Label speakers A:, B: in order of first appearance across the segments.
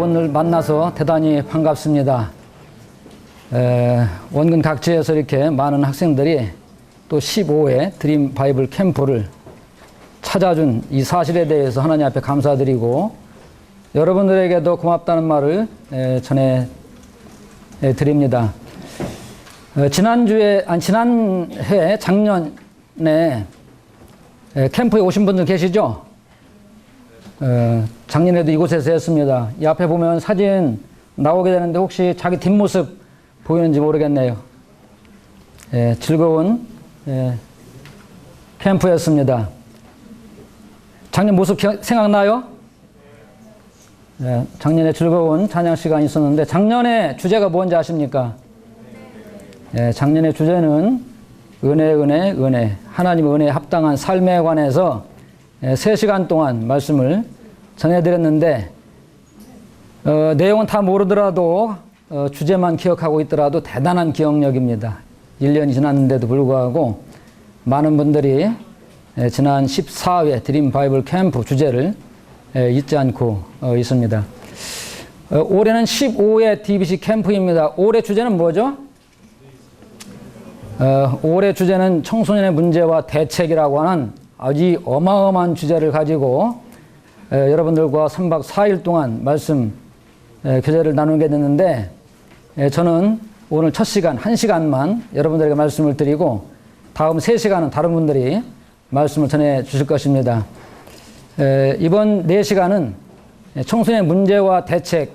A: 여러분을 만나서 대단히 반갑습니다. 원근 각지에서 이렇게 많은 학생들이 또 15회 드림 바이블 캠프를 찾아준 이 사실에 대해서 하나님 앞에 감사드리고 여러분들에게도 고맙다는 말을 전해 드립니다. 지난해 작년에 캠프에 오신 분들 계시죠? 작년에도 이곳에서 했습니다. 이 앞에 보면 사진 나오게 되는데 혹시 자기 뒷모습 보이는지 모르겠네요. 즐거운 캠프였습니다. 작년 모습 생각나요? 작년에 즐거운 찬양 시간이 있었는데 작년에 주제가 뭔지 아십니까? 작년의 주제는 은혜, 은혜, 은혜. 하나님의 은혜에 합당한 삶에 관해서 3시간 동안 말씀을 전해드렸는데 내용은 다 모르더라도 주제만 기억하고 있더라도 대단한 기억력입니다. 1년이 지났는데도 불구하고 많은 분들이 지난 14회 드림 바이블 캠프 주제를 잊지 않고 있습니다. 올해는 15회 DBC 캠프입니다. 올해 주제는 뭐죠? 올해 주제는 청소년의 문제와 대책이라고 하는 아주 어마어마한 주제를 가지고 여러분들과 3박 4일 동안 말씀 교제를 나누게 됐는데 저는 오늘 첫 시간 1시간만 여러분들에게 말씀을 드리고 다음 3시간은 다른 분들이 말씀을 전해 주실 것입니다. 이번 4시간은 청소년의 문제와 대책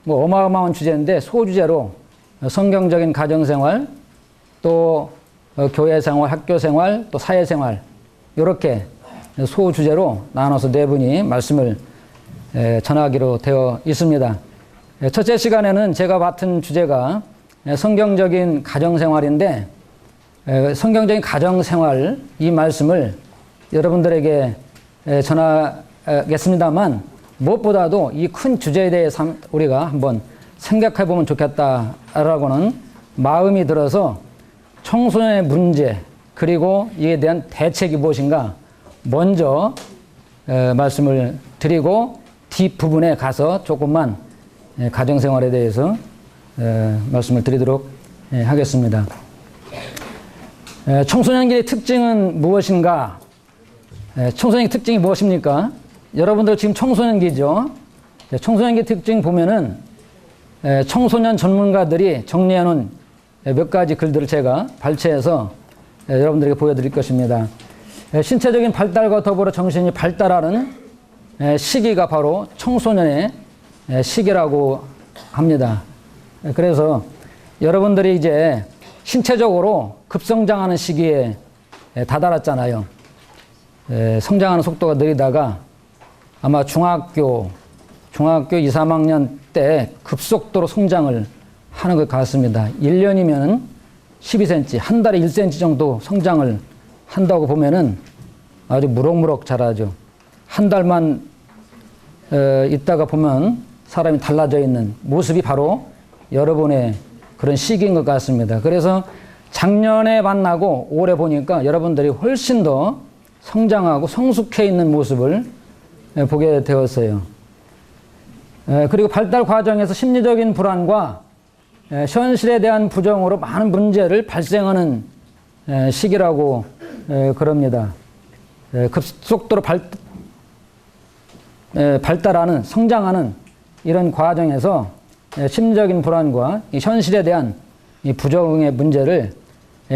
A: 어마어마한 주제인데 소주제로 성경적인 가정생활 또 교회생활, 학교생활, 또 사회생활 이렇게 소주제로 나눠서 4분이 말씀을 전하기로 되어 있습니다. 첫째 시간에는 제가 맡은 주제가 성경적인 가정생활인데 성경적인 가정생활 이 말씀을 여러분들에게 전하겠습니다만 무엇보다도 이 큰 주제에 대해서 우리가 한번 생각해 보면 좋겠다라고는 마음이 들어서 청소년의 문제 그리고 이에 대한 대책이 무엇인가 먼저 말씀을 드리고 뒷부분에 가서 조금만 가정생활에 대해서 말씀을 드리도록 하겠습니다. 청소년기의 특징은 무엇인가? 청소년기 특징이 무엇입니까? 여러분들 지금 청소년기죠? 청소년기 특징 보면은 청소년 전문가들이 정리해놓은 몇 가지 글들을 제가 발췌해서 여러분들에게 보여드릴 것입니다. 신체적인 발달과 더불어 정신이 발달하는 시기가 바로 청소년의 시기라고 합니다. 그래서 여러분들이 이제 신체적으로 급성장하는 시기에 다다랐잖아요. 성장하는 속도가 느리다가 아마 중학교 2, 3학년 때 급속도로 성장을 하는 것 같습니다. 1년이면 12cm, 한 달에 1cm 정도 성장을 한다고 보면은 아주 무럭무럭 자라죠. 한 달만 있다가 보면 사람이 달라져 있는 모습이 바로 여러분의 그런 시기인 것 같습니다. 그래서 작년에 만나고 올해 보니까 여러분들이 훨씬 더 성장하고 성숙해 있는 모습을 보게 되었어요. 그리고 발달 과정에서 심리적인 불안과 현실에 대한 부정으로 많은 문제를 발생하는 시기라고 그럽니다. 급속도로 발달하는 성장하는 이런 과정에서 심리적인 불안과 이 현실에 대한 이 부정의 문제를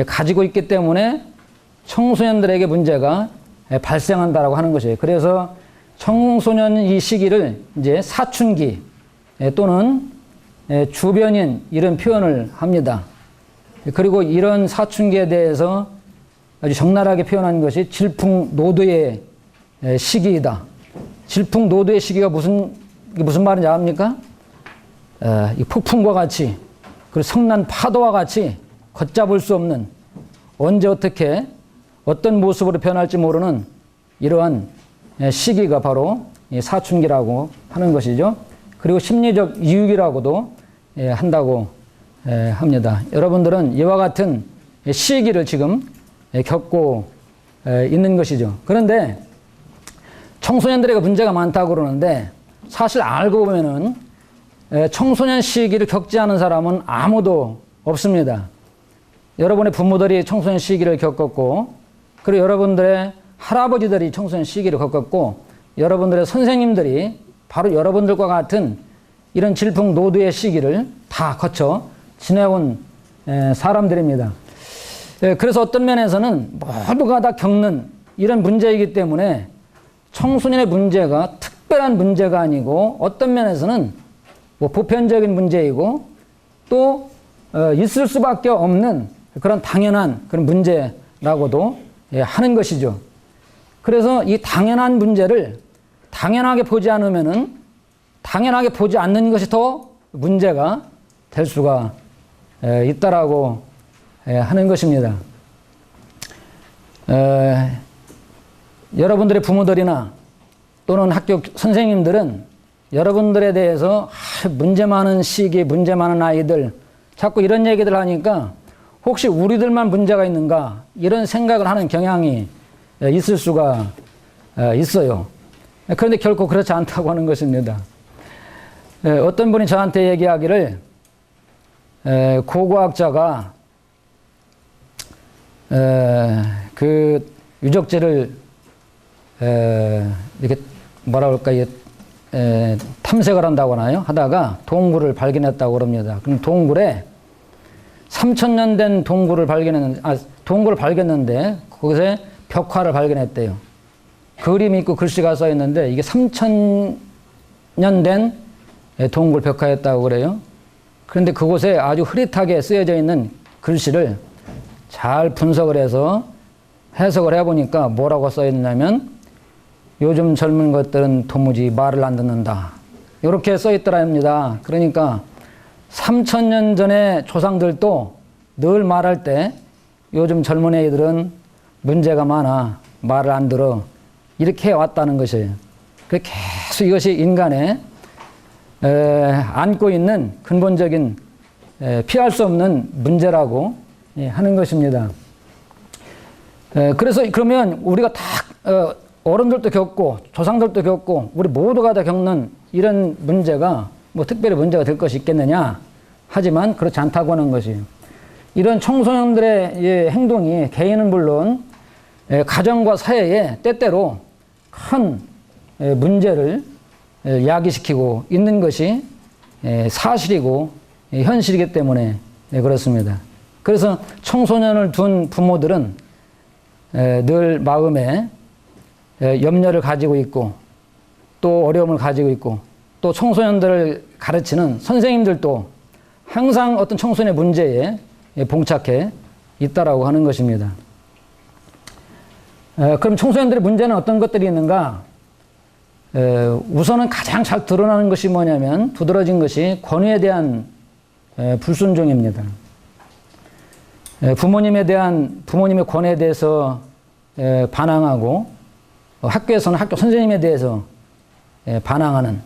A: 가지고 있기 때문에 청소년들에게 문제가 발생한다라고 하는 것이에요. 그래서 청소년 이 시기를 이제 사춘기 또는 주변인 이런 표현을 합니다. 그리고 이런 사춘기에 대해서 아주 적나라하게 표현한 것이 질풍노도의 시기이다. 질풍노도의 시기가 무슨 말인지 압니까? 이 폭풍과 같이 그리고 성난 파도와 같이 걷잡을 수 없는 언제 어떻게 어떤 모습으로 변할지 모르는 이러한 시기가 바로 사춘기라고 하는 것이죠. 그리고 심리적 유익이라고도 한다고 합니다. 여러분들은 이와 같은 시기를 지금 겪고 있는 것이죠. 그런데 청소년들에게 문제가 많다고 그러는데 사실 알고 보면은 청소년 시기를 겪지 않은 사람은 아무도 없습니다. 여러분의 부모들이 청소년 시기를 겪었고, 그리고 여러분들의 할아버지들이 청소년 시기를 겪었고, 여러분들의 선생님들이 바로 여러분들과 같은 이런 질풍노도의 시기를 다 거쳐 지내온 사람들입니다. 그래서 어떤 면에서는 모두가 다 겪는 이런 문제이기 때문에 청소년의 문제가 특별한 문제가 아니고 어떤 면에서는 뭐 보편적인 문제이고 또 있을 수밖에 없는 그런 당연한 그런 문제라고도 하는 것이죠. 그래서 이 당연한 문제를 당연하게 보지 않으면은 당연하게 보지 않는 것이 더 문제가 될 수가 있다라고 하는 것입니다. 여러분들의 부모들이나 또는 학교 선생님들은 여러분들에 대해서 문제 많은 시기, 문제 많은 아이들 자꾸 이런 얘기들 하니까 혹시 우리들만 문제가 있는가 이런 생각을 하는 경향이 있을 수가 있어요. 그런데 결코 그렇지 않다고 하는 것입니다. 어떤 분이 저한테 얘기하기를 고고학자가 그 유적지를 이렇게 뭐라 그럴까 탐색을 한다고 하나요? 하다가 동굴을 발견했다고 그럽니다. 그럼 동굴에 3,000년 된 동굴을 동굴을 발견했는데 거기서 벽화를 발견했대요. 그림이 있고 글씨가 써 있는데 이게 3,000년 된 동굴 벽화였다고 그래요. 그런데 그곳에 아주 흐릿하게 쓰여져 있는 글씨를 잘 분석을 해서 해석을 해보니까 뭐라고 써 있냐면 요즘 젊은 것들은 도무지 말을 안 듣는다. 이렇게 써 있더랍니다. 그러니까 3,000년 전의 조상들도 늘 말할 때 요즘 젊은 애들은 문제가 많아. 말을 안 들어. 이렇게 해왔다는 것이에요. 계속 이것이 인간의 안고 있는 근본적인 피할 수 없는 문제라고 하는 것입니다. 그래서 그러면 우리가 다 어른들도 겪고 조상들도 겪고 우리 모두가 다 겪는 이런 문제가 뭐 특별히 문제가 될 것이 있겠느냐 하지만 그렇지 않다고 하는 것이에요. 이런 청소년들의 행동이 개인은 물론 가정과 사회에 때때로 큰 문제를 야기시키고 있는 것이 사실이고 현실이기 때문에 그렇습니다. 그래서 청소년을 둔 부모들은 늘 마음에 염려를 가지고 있고 또 어려움을 가지고 있고 또 청소년들을 가르치는 선생님들도 항상 어떤 청소년의 문제에 봉착해 있다라고 하는 것입니다. 그럼 청소년들의 문제는 어떤 것들이 있는가? 우선은 가장 잘 드러나는 것이 뭐냐면 두드러진 것이 권위에 대한 불순종입니다. 부모님의 권위에 대해서 반항하고 학교에서는 학교 선생님에 대해서 반항하는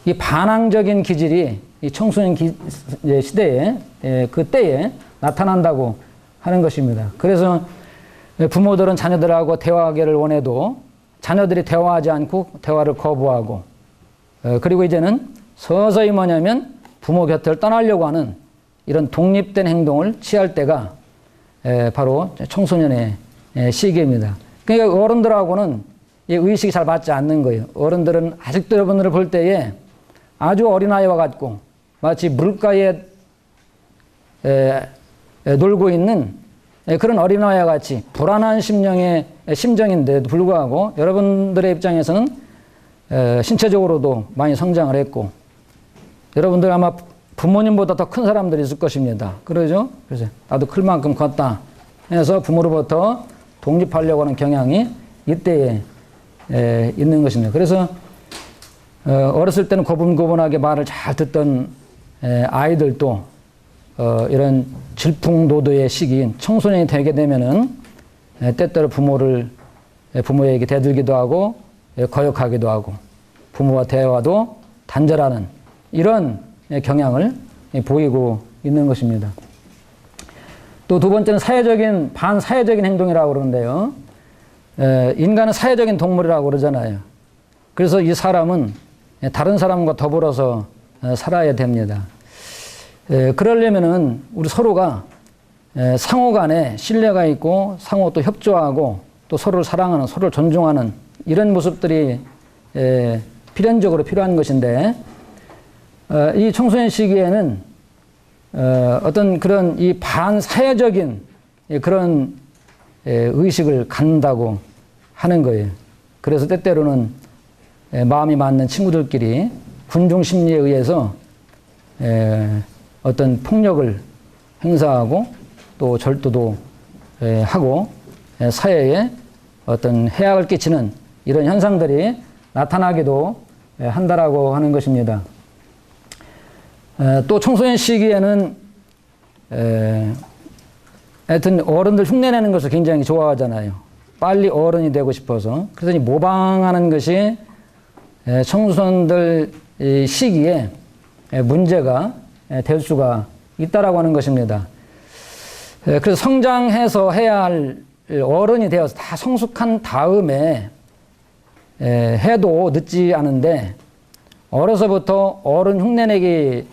A: 이 반항적인 기질이 이 청소년 시대에 그때에 나타난다고 하는 것입니다. 그래서 부모들은 자녀들하고 대화하기를 원해도 자녀들이 대화하지 않고 대화를 거부하고 그리고 이제는 서서히 뭐냐면 부모 곁을 떠나려고 하는 이런 독립된 행동을 취할 때가 바로 청소년의 시기입니다. 그러니까 어른들하고는 의식이 잘 맞지 않는 거예요. 어른들은 아직도 여러분들을 볼 때에 아주 어린아이와 같고 마치 물가에 놀고 있는 그런 어린아이와 같이 불안한 심정인데도 불구하고 여러분들의 입장에서는 신체적으로도 많이 성장을 했고 여러분들 아마 부모님보다 더 큰 사람들이 있을 것입니다. 그러죠? 그래서 나도 클 만큼 컸다 해서 부모로부터 독립하려고 하는 경향이 이때에 있는 것입니다. 그래서 어렸을 때는 고분고분하게 말을 잘 듣던 아이들도 이런 질풍노도의 시기인 청소년이 되게 되면은 때때로 부모에게 대들기도 하고 거역하기도 하고 부모와 대화도 단절하는 이런 경향을 보이고 있는 것입니다. 또 두 번째는 반사회적인 행동이라고 그러는데요. 인간은 사회적인 동물이라고 그러잖아요. 그래서 이 사람은 다른 사람과 더불어서 살아야 됩니다. 그러려면은 우리 서로가 상호 간에 신뢰가 있고 상호 또 협조하고 또 서로를 사랑하는, 서로를 존중하는 이런 모습들이 필연적으로 필요한 것인데, 이 청소년 시기에는 어떤 그런 이 반사회적인 그런 의식을 갖는다고 하는 거예요. 그래서 때때로는 마음이 맞는 친구들끼리 군중 심리에 의해서 어떤 폭력을 행사하고 또 절도도 하고 사회에 어떤 해악을 끼치는 이런 현상들이 나타나기도 한다라고 하는 것입니다. 또 청소년 시기에는 하여튼 어른들 흉내내는 것을 굉장히 좋아하잖아요. 빨리 어른이 되고 싶어서. 그래서 모방하는 것이 청소년들 시기에 문제가 될 수가 있다라고 하는 것입니다. 그래서 성장해서 해야 할 어른이 되어서 다 성숙한 다음에 해도 늦지 않은데, 어려서부터 어른 흉내내기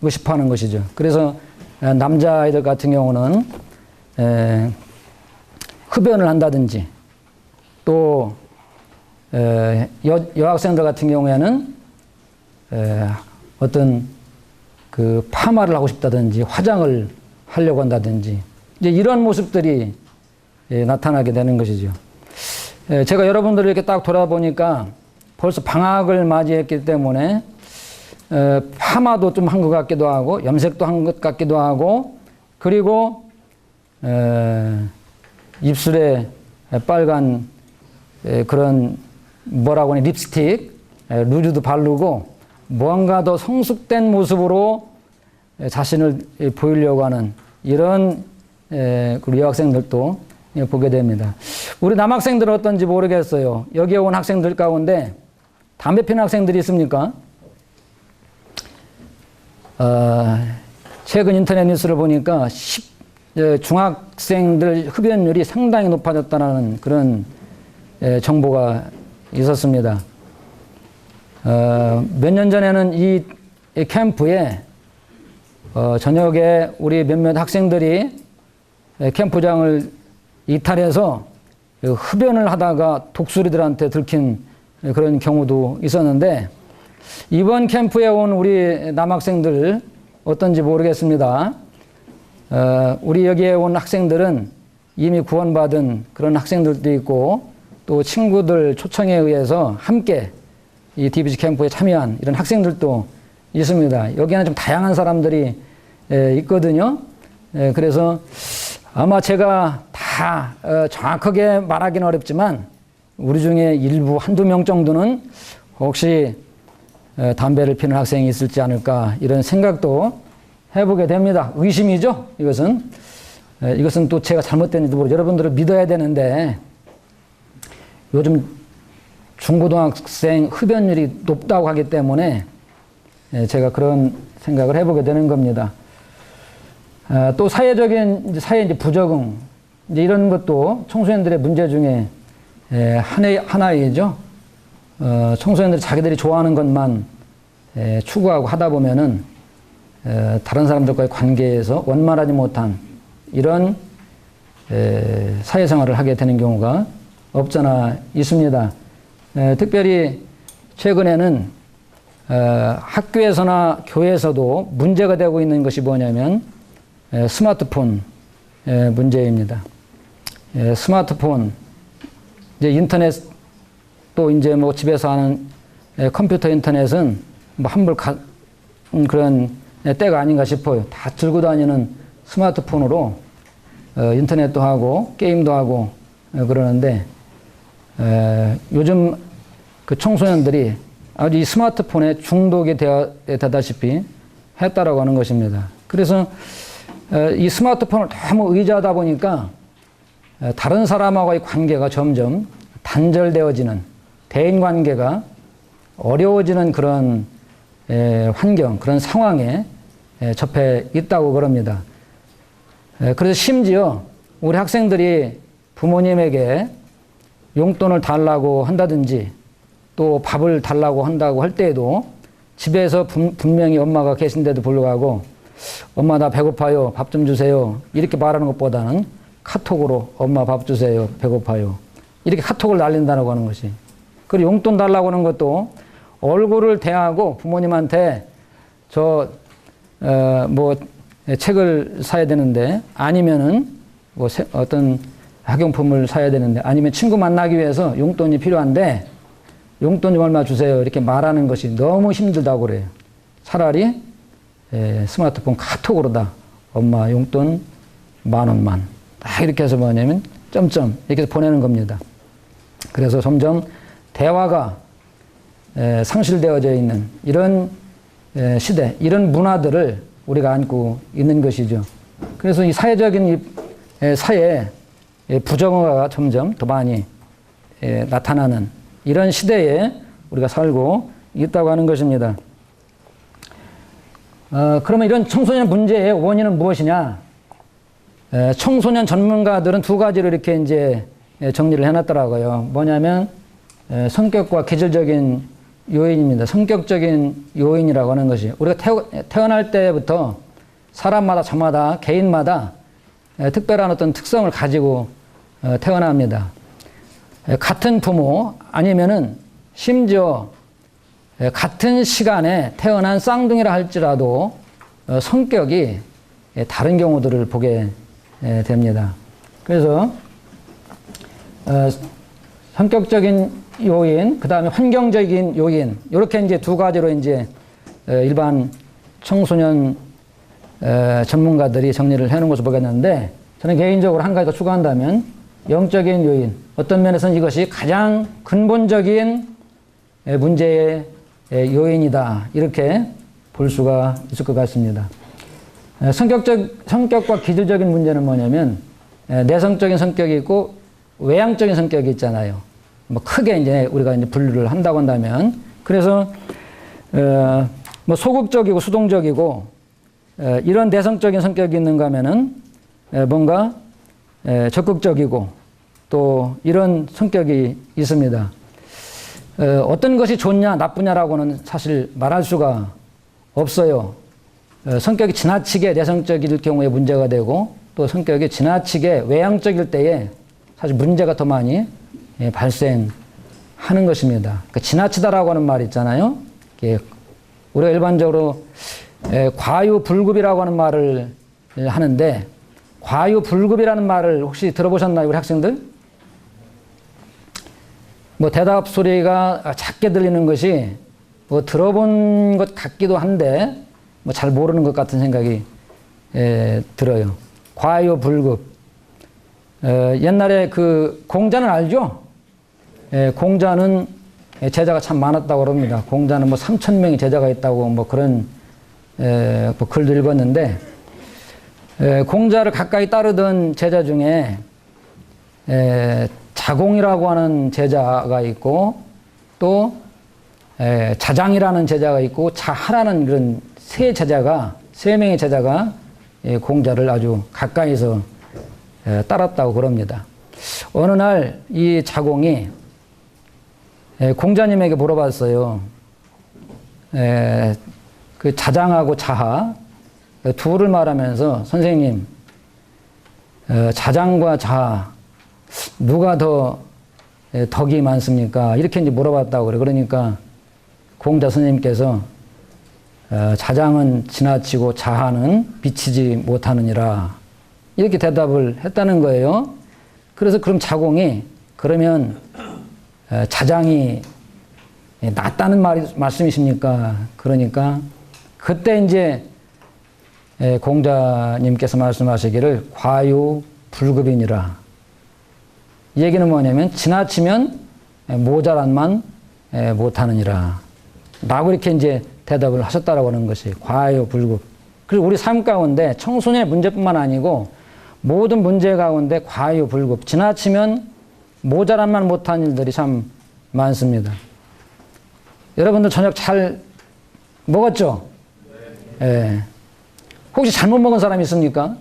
A: 싶어 하는 것이죠. 그래서 남자아이들 같은 경우는 흡연을 한다든지, 또 여학생들 같은 경우에는 어떤 그 파마를 하고 싶다든지 화장을 하려고 한다든지, 이제 이런 모습들이 나타나게 되는 것이죠. 제가 여러분들을 이렇게 딱 돌아보니까 벌써 방학을 맞이했기 때문에 파마도 좀 한 것 같기도 하고 염색도 한 것 같기도 하고, 그리고 입술에 빨간 그런 뭐라고 하니 립스틱, 루즈도 바르고 뭔가 더 성숙된 모습으로 자신을 보이려고 하는 이런 우리 여학생들도 보게 됩니다. 우리 남학생들은 어떤지 모르겠어요. 여기에 온 학생들 가운데 담배 피는 학생들이 있습니까? 최근 인터넷 뉴스를 보니까 중학생들 흡연율이 상당히 높아졌다는 그런 정보가 있었습니다. 몇 년 전에는 이 캠프에 저녁에 우리 몇몇 학생들이 캠프장을 이탈해서 흡연을 하다가 독수리들한테 들킨 그런 경우도 있었는데, 이번 캠프에 온 우리 남학생들 어떤지 모르겠습니다. 우리 여기에 온 학생들은 이미 구원받은 그런 학생들도 있고, 또 친구들 초청에 의해서 함께 이 DBG 캠프에 참여한 이런 학생들도 있습니다. 여기에는 좀 다양한 사람들이 있거든요. 그래서 아마 제가 다 정확하게 말하기는 어렵지만 우리 중에 일부 한두 명 정도는 혹시 담배를 피는 학생이 있을지 않을까, 이런 생각도 해보게 됩니다. 의심이죠, 이것은. 이것은 또 제가 잘못됐는지도 모르고 여러분들을 믿어야 되는데, 요즘 중고등학생 흡연율이 높다고 하기 때문에 제가 그런 생각을 해보게 되는 겁니다. 또 사회적인, 사회 부적응, 이제 이런 것도 청소년들의 문제 중에 하나이죠. 청소년들이 자기들이 좋아하는 것만 추구하고 하다 보면은 다른 사람들과의 관계에서 원만하지 못한 이런 사회생활을 하게 되는 경우가 없잖아 있습니다. 특별히 최근에는 학교에서나 교회에서도 문제가 되고 있는 것이 뭐냐면 스마트폰 문제입니다. 스마트폰, 이제 인터넷, 또 이제 뭐 집에서 하는 컴퓨터 인터넷은 뭐 환불 그런 때가 아닌가 싶어요. 다 들고 다니는 스마트폰으로 인터넷도 하고 게임도 하고 그러는데, 요즘 그 청소년들이 아주 이 스마트폰에 중독이 되다시피 했다라고 하는 것입니다. 그래서 이 스마트폰을 너무 의지하다 보니까 다른 사람하고의 관계가 점점 단절되어지는, 대인관계가 어려워지는 그런 환경, 그런 상황에 접해 있다고 그럽니다. 그래서 심지어 우리 학생들이 부모님에게 용돈을 달라고 한다든지 또 밥을 달라고 한다고 할 때에도 집에서 분명히 엄마가 계신데도 불구하고 엄마 나 배고파요. 밥 좀 주세요. 이렇게 말하는 것보다는 카톡으로 엄마 밥 주세요. 배고파요. 이렇게 카톡을 날린다고 하는 것이. 그리고 용돈 달라고 하는 것도 얼굴을 대하고 부모님한테 뭐 책을 사야 되는데 아니면은 뭐 어떤 학용품을 사야 되는데 아니면 친구 만나기 위해서 용돈이 필요한데 용돈 좀 얼마 주세요. 이렇게 말하는 것이 너무 힘들다고 그래요. 차라리 스마트폰 카톡으로다. 엄마 용돈 10,000원만. 딱 이렇게 해서 뭐냐면 점점 이렇게 해서 보내는 겁니다. 그래서 점점 대화가 상실되어져 있는 이런 시대, 이런 문화들을 우리가 안고 있는 것이죠. 그래서 이 사회적인 사회에 부정어가 점점 더 많이 나타나는 이런 시대에 우리가 살고 있다고 하는 것입니다. 그러면 이런 청소년 문제의 원인은 무엇이냐? 청소년 전문가들은 두 가지로 이렇게 이제 정리를 해놨더라고요. 뭐냐면 성격과 기질적인 요인입니다. 성격적인 요인이라고 하는 것이 우리가 태어날 때부터 사람마다 저마다 개인마다 특별한 어떤 특성을 가지고 태어납니다. 같은 부모 아니면은 심지어 같은 시간에 태어난 쌍둥이라 할지라도 성격이 다른 경우들을 보게 됩니다. 그래서 성격적인 요인, 그 다음에 환경적인 요인, 이렇게 이제 두 가지로 이제 일반 청소년 전문가들이 정리를 해놓은 것을 보겠는데, 저는 개인적으로 한 가지 더 추가한다면 영적인 요인, 어떤 면에서는 이것이 가장 근본적인 문제의 요인이다, 이렇게 볼 수가 있을 것 같습니다. 성격과 기질적인 문제는 뭐냐면 내성적인 성격이 있고 외향적인 성격이 있잖아요. 뭐 크게 이제 우리가 이제 분류를 한다고 한다면, 그래서 뭐 소극적이고 수동적이고 이런 내성적인 성격이 있는가 하면은 뭔가 적극적이고 또 이런 성격이 있습니다. 어떤 것이 좋냐 나쁘냐라고는 사실 말할 수가 없어요. 성격이 지나치게 내성적일 경우에 문제가 되고 또 성격이 지나치게 외향적일 때에 사실 문제가 더 많이 발생하는 것입니다. 그러니까 지나치다라고 하는 말이 있잖아요. 우리가 일반적으로 과유불급이라고 하는 말을 하는데, 과유불급이라는 말을 혹시 들어보셨나요, 우리 학생들? 뭐 대답 소리가 작게 들리는 것이 뭐 들어본 것 같기도 한데 뭐 잘 모르는 것 같은 생각이 들어요. 과유불급. 옛날에 그 공자는 알죠? 공자는 제자가 참 많았다고 그럽니다. 공자는 뭐 3,000명의 제자가 있다고 뭐 그런 뭐 글도 읽었는데, 공자를 가까이 따르던 제자 중에 자공이라고 하는 제자가 있고 또 자장이라는 제자가 있고 자하라는 그런 세 명의 제자가 공자를 아주 가까이서 따랐다고 그럽니다. 어느 날 이 자공이 공자님에게 물어봤어요. 그 자장하고 자하 둘을 말하면서, 선생님, 자장과 자하 누가 더 덕이 많습니까? 이렇게 이제 물어봤다고 그래. 그러니까 공자 선생님께서 자장은 지나치고 자하는 미치지 못하느니라, 이렇게 대답을 했다는 거예요. 그래서 그럼 자공이, 그러면 자장이 낫다는 말씀이십니까? 그러니까 그때 이제 공자님께서 말씀하시기를 과유불급이니라. 이 얘기는 뭐냐면 지나치면 모자란만 못하느니라 라고 이렇게 이제 대답을 하셨다라고 하는 것이 과유불급. 그리고 우리 삶 가운데 청소년의 문제뿐만 아니고 모든 문제 가운데 과유불급, 지나치면 모자란만 못한 일들이 참 많습니다. 여러분들 저녁 잘 먹었죠? 네. 혹시 잘못 먹은 사람 있습니까?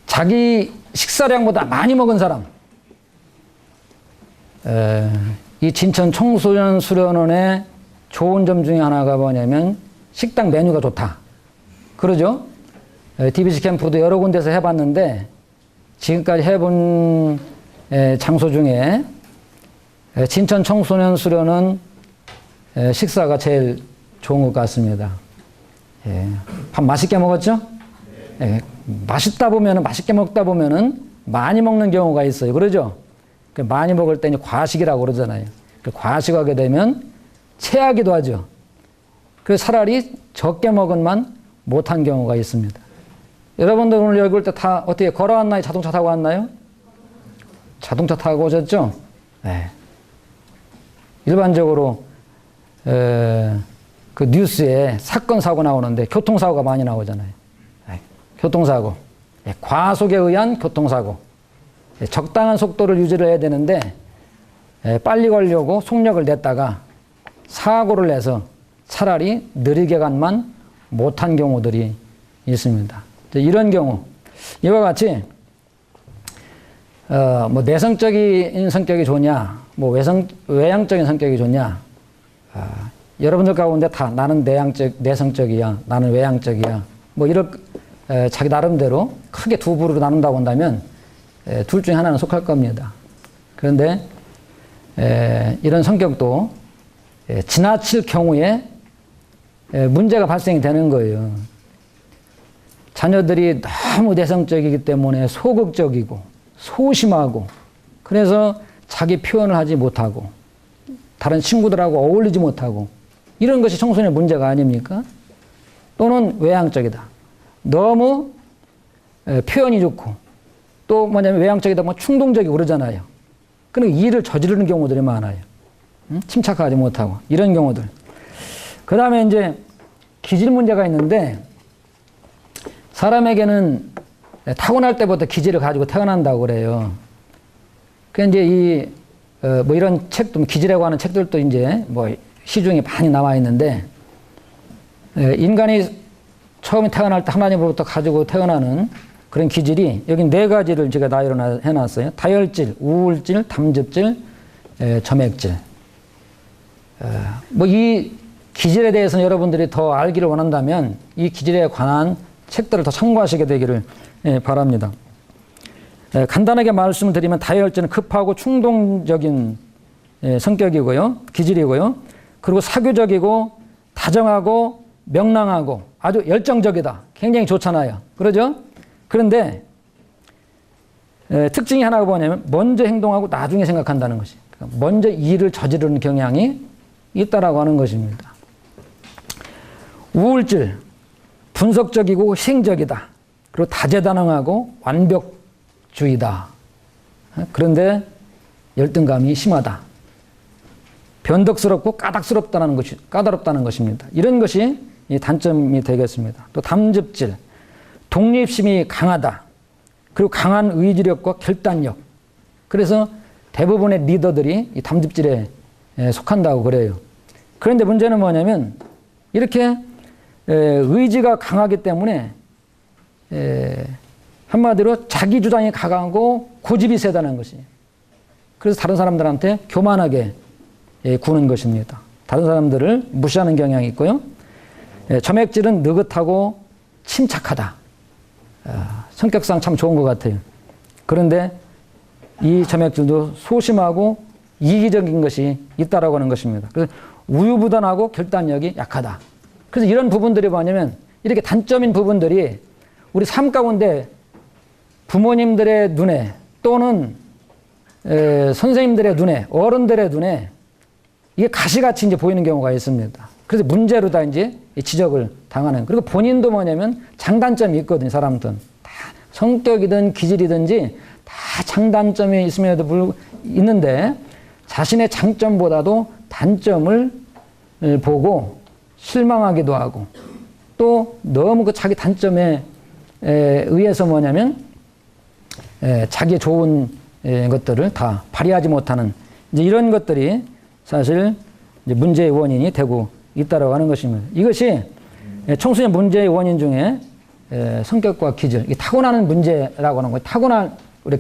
A: 자기 식사량보다 많이 먹은 사람. 이 진천 청소년 수련원의 좋은 점 중에 하나가 뭐냐면 식당 메뉴가 좋다. 그러죠? DBC 캠프도 여러 군데서 해봤는데 지금까지 해본 장소 중에 진천 청소년 수련은 식사가 제일 좋은 것 같습니다. 밥 맛있게 먹었죠? 맛있다 보면은, 맛있게 먹다 보면은 많이 먹는 경우가 있어요. 그러죠? 많이 먹을 때 과식이라고 그러잖아요. 과식하게 되면 체하기도 하죠. 그래서 차라리 적게 먹은만 못한 경우가 있습니다. 여러분들 오늘 여기 올 때 다 어떻게 걸어왔나요? 자동차 타고 왔나요? 자동차 타고 오셨죠? 네. 일반적으로 그 뉴스에 사건 사고 나오는데 교통사고가 많이 나오잖아요. 네. 교통사고, 과속에 의한 교통사고. 적당한 속도를 유지를 해야 되는데 빨리 가려고 속력을 냈다가 사고를 내서 차라리 느리게 간만 못한 경우들이 있습니다. 이런 경우, 이와 같이 뭐 내성적인 성격이 좋냐, 뭐 외향적인 성격이 좋냐, 여러분들 가운데 다 나는 내성적이야, 나는 외향적이야, 뭐 이런 자기 나름대로 크게 두 부류로 나눈다고 한다면 둘 중에 하나는 속할 겁니다. 그런데 이런 성격도 지나칠 경우에 문제가 발생이 되는 거예요. 자녀들이 너무 내성적이기 때문에 소극적이고 소심하고 그래서 자기 표현을 하지 못하고 다른 친구들하고 어울리지 못하고 이런 것이 청소년의 문제가 아닙니까? 또는 외향적이다. 너무 표현이 좋고 또 뭐냐면 외향적이다 보면 충동적이고 그러잖아요. 그러니까 일을 저지르는 경우들이 많아요. 침착하지 못하고 이런 경우들. 그 다음에 이제 기질 문제가 있는데 사람에게는 타고날 때부터 기질을 가지고 태어난다고 그래요. 그 이제 뭐 이런 책도 기질이라고 하는 책들도 이제 뭐 시중에 많이 나와 있는데 인간이 처음에 태어날 때 하나님으로부터 가지고 태어나는 그런 기질이 여기 4가지를 제가 나열을 해놨어요. 다혈질, 우울질, 담즙질, 점액질. 뭐 이 기질에 대해서는 여러분들이 더 알기를 원한다면 이 기질에 관한 책들을 더 참고하시게 되기를 바랍니다. 간단하게 말씀을 드리면 다혈질은 급하고 충동적인 성격이고요. 기질이고요. 그리고 사교적이고 다정하고 명랑하고 아주 열정적이다. 굉장히 좋잖아요. 그러죠? 그런데 특징이 하나가 뭐냐면 먼저 행동하고 나중에 생각한다는 것이. 먼저 일을 저지르는 경향이 있다라고 하는 것입니다. 우울질, 분석적이고 희생적이다. 그리고 다재다능하고 완벽주의다. 그런데 열등감이 심하다. 변덕스럽고 까다롭다는 것입니다. 이런 것이 단점이 되겠습니다. 또 담즙질, 독립심이 강하다. 그리고 강한 의지력과 결단력. 그래서 대부분의 리더들이 이 담즙질에 속한다고 그래요. 그런데 문제는 뭐냐면 이렇게 의지가 강하기 때문에 한마디로 자기 주장이 강하고 고집이 세다는 것이에요. 그래서 다른 사람들한테 교만하게 구는 것입니다. 다른 사람들을 무시하는 경향이 있고요. 점액질은 느긋하고 침착하다. 성격상 참 좋은 것 같아요. 그런데 이 점액질도 소심하고 이기적인 것이 있다라고 하는 것입니다. 그래서 우유부단하고 결단력이 약하다. 그래서 이런 부분들이 뭐냐면 이렇게 단점인 부분들이 우리 삶 가운데 부모님들의 눈에 또는 선생님들의 눈에 어른들의 눈에 이게 가시같이 이제 보이는 경우가 있습니다. 그래서 문제로 다 이제 지적을 당하는. 그리고 본인도 뭐냐면 장단점이 있거든요. 사람들은 다 성격이든 기질이든지 다 장단점이 있음에도 있는데 자신의 장점보다도 단점을 보고 실망하기도 하고 또 너무 그 자기 단점에 의해서 뭐냐면 자기의 좋은 것들을 다 발휘하지 못하는 이제 이런 것들이 사실 이제 문제의 원인이 되고 있다라고 하는 것입니다. 이것이 청소년 문제의 원인 중에 성격과 기질, 타고나는 문제라고 하는 거예요. 타고난 우리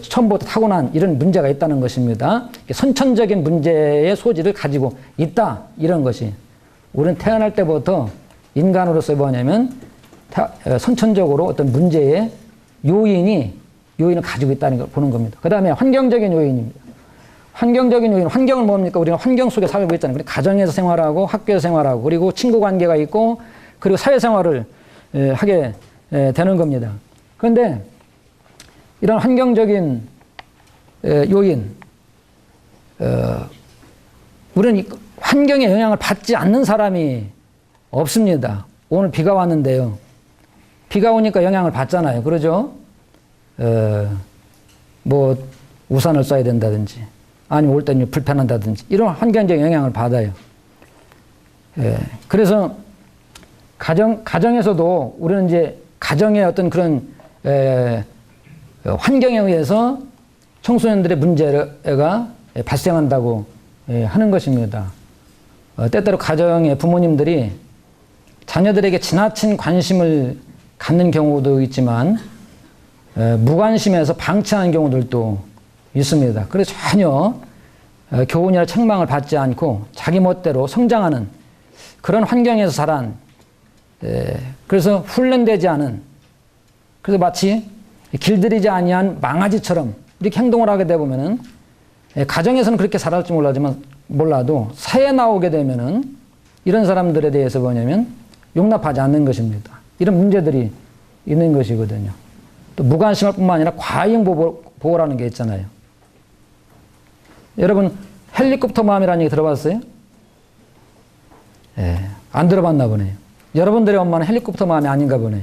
A: 처음부터 타고난 이런 문제가 있다는 것입니다. 선천적인 문제의 소지를 가지고 있다, 이런 것이. 우리는 태어날 때부터 인간으로서 뭐냐면 선천적으로 어떤 문제의 요인을 가지고 있다는 걸 보는 겁니다. 그 다음에 환경적인 요인입니다. 환경적인 요인, 환경은 뭡니까? 우리가 환경 속에 살고 있잖아요. 가정에서 생활하고 학교에서 생활하고 그리고 친구 관계가 있고 그리고 사회생활을 하게 되는 겁니다. 그런데 이런 환경적인 요인, 우리는 환경의 영향을 받지 않는 사람이 없습니다. 오늘 비가 왔는데요. 비가 오니까 영향을 받잖아요. 그러죠? 뭐 우산을 써야 된다든지 아니면 올 때는 불편한다든지 이런 환경적 영향을 받아요. 그래서 가정에서도 우리는 이제 가정의 어떤 그런 환경에 의해서 청소년들의 문제가 발생한다고 하는 것입니다. 때때로 가정의 부모님들이 자녀들에게 지나친 관심을 갖는 경우도 있지만 무관심해서 방치하는 경우들도 있습니다. 그래서 전혀 교훈이나 책망을 받지 않고 자기 멋대로 성장하는 그런 환경에서 자란, 그래서 훈련되지 않은, 그래서 마치 길들이지 아니한 망아지처럼 이렇게 행동을 하게 되면은 가정에서는 그렇게 자랄지 몰라도 사회에 나오게 되면은 이런 사람들에 대해서 뭐냐면 용납하지 않는 것입니다. 이런 문제들이 있는 것이거든요. 또 무관심할 뿐만 아니라 과잉 보호라는 게 있잖아요. 여러분 헬리콥터 마음이라는 얘기 들어봤어요? 안 들어봤나 보네요. 여러분들의 엄마는 헬리콥터 마음이 아닌가 보네요.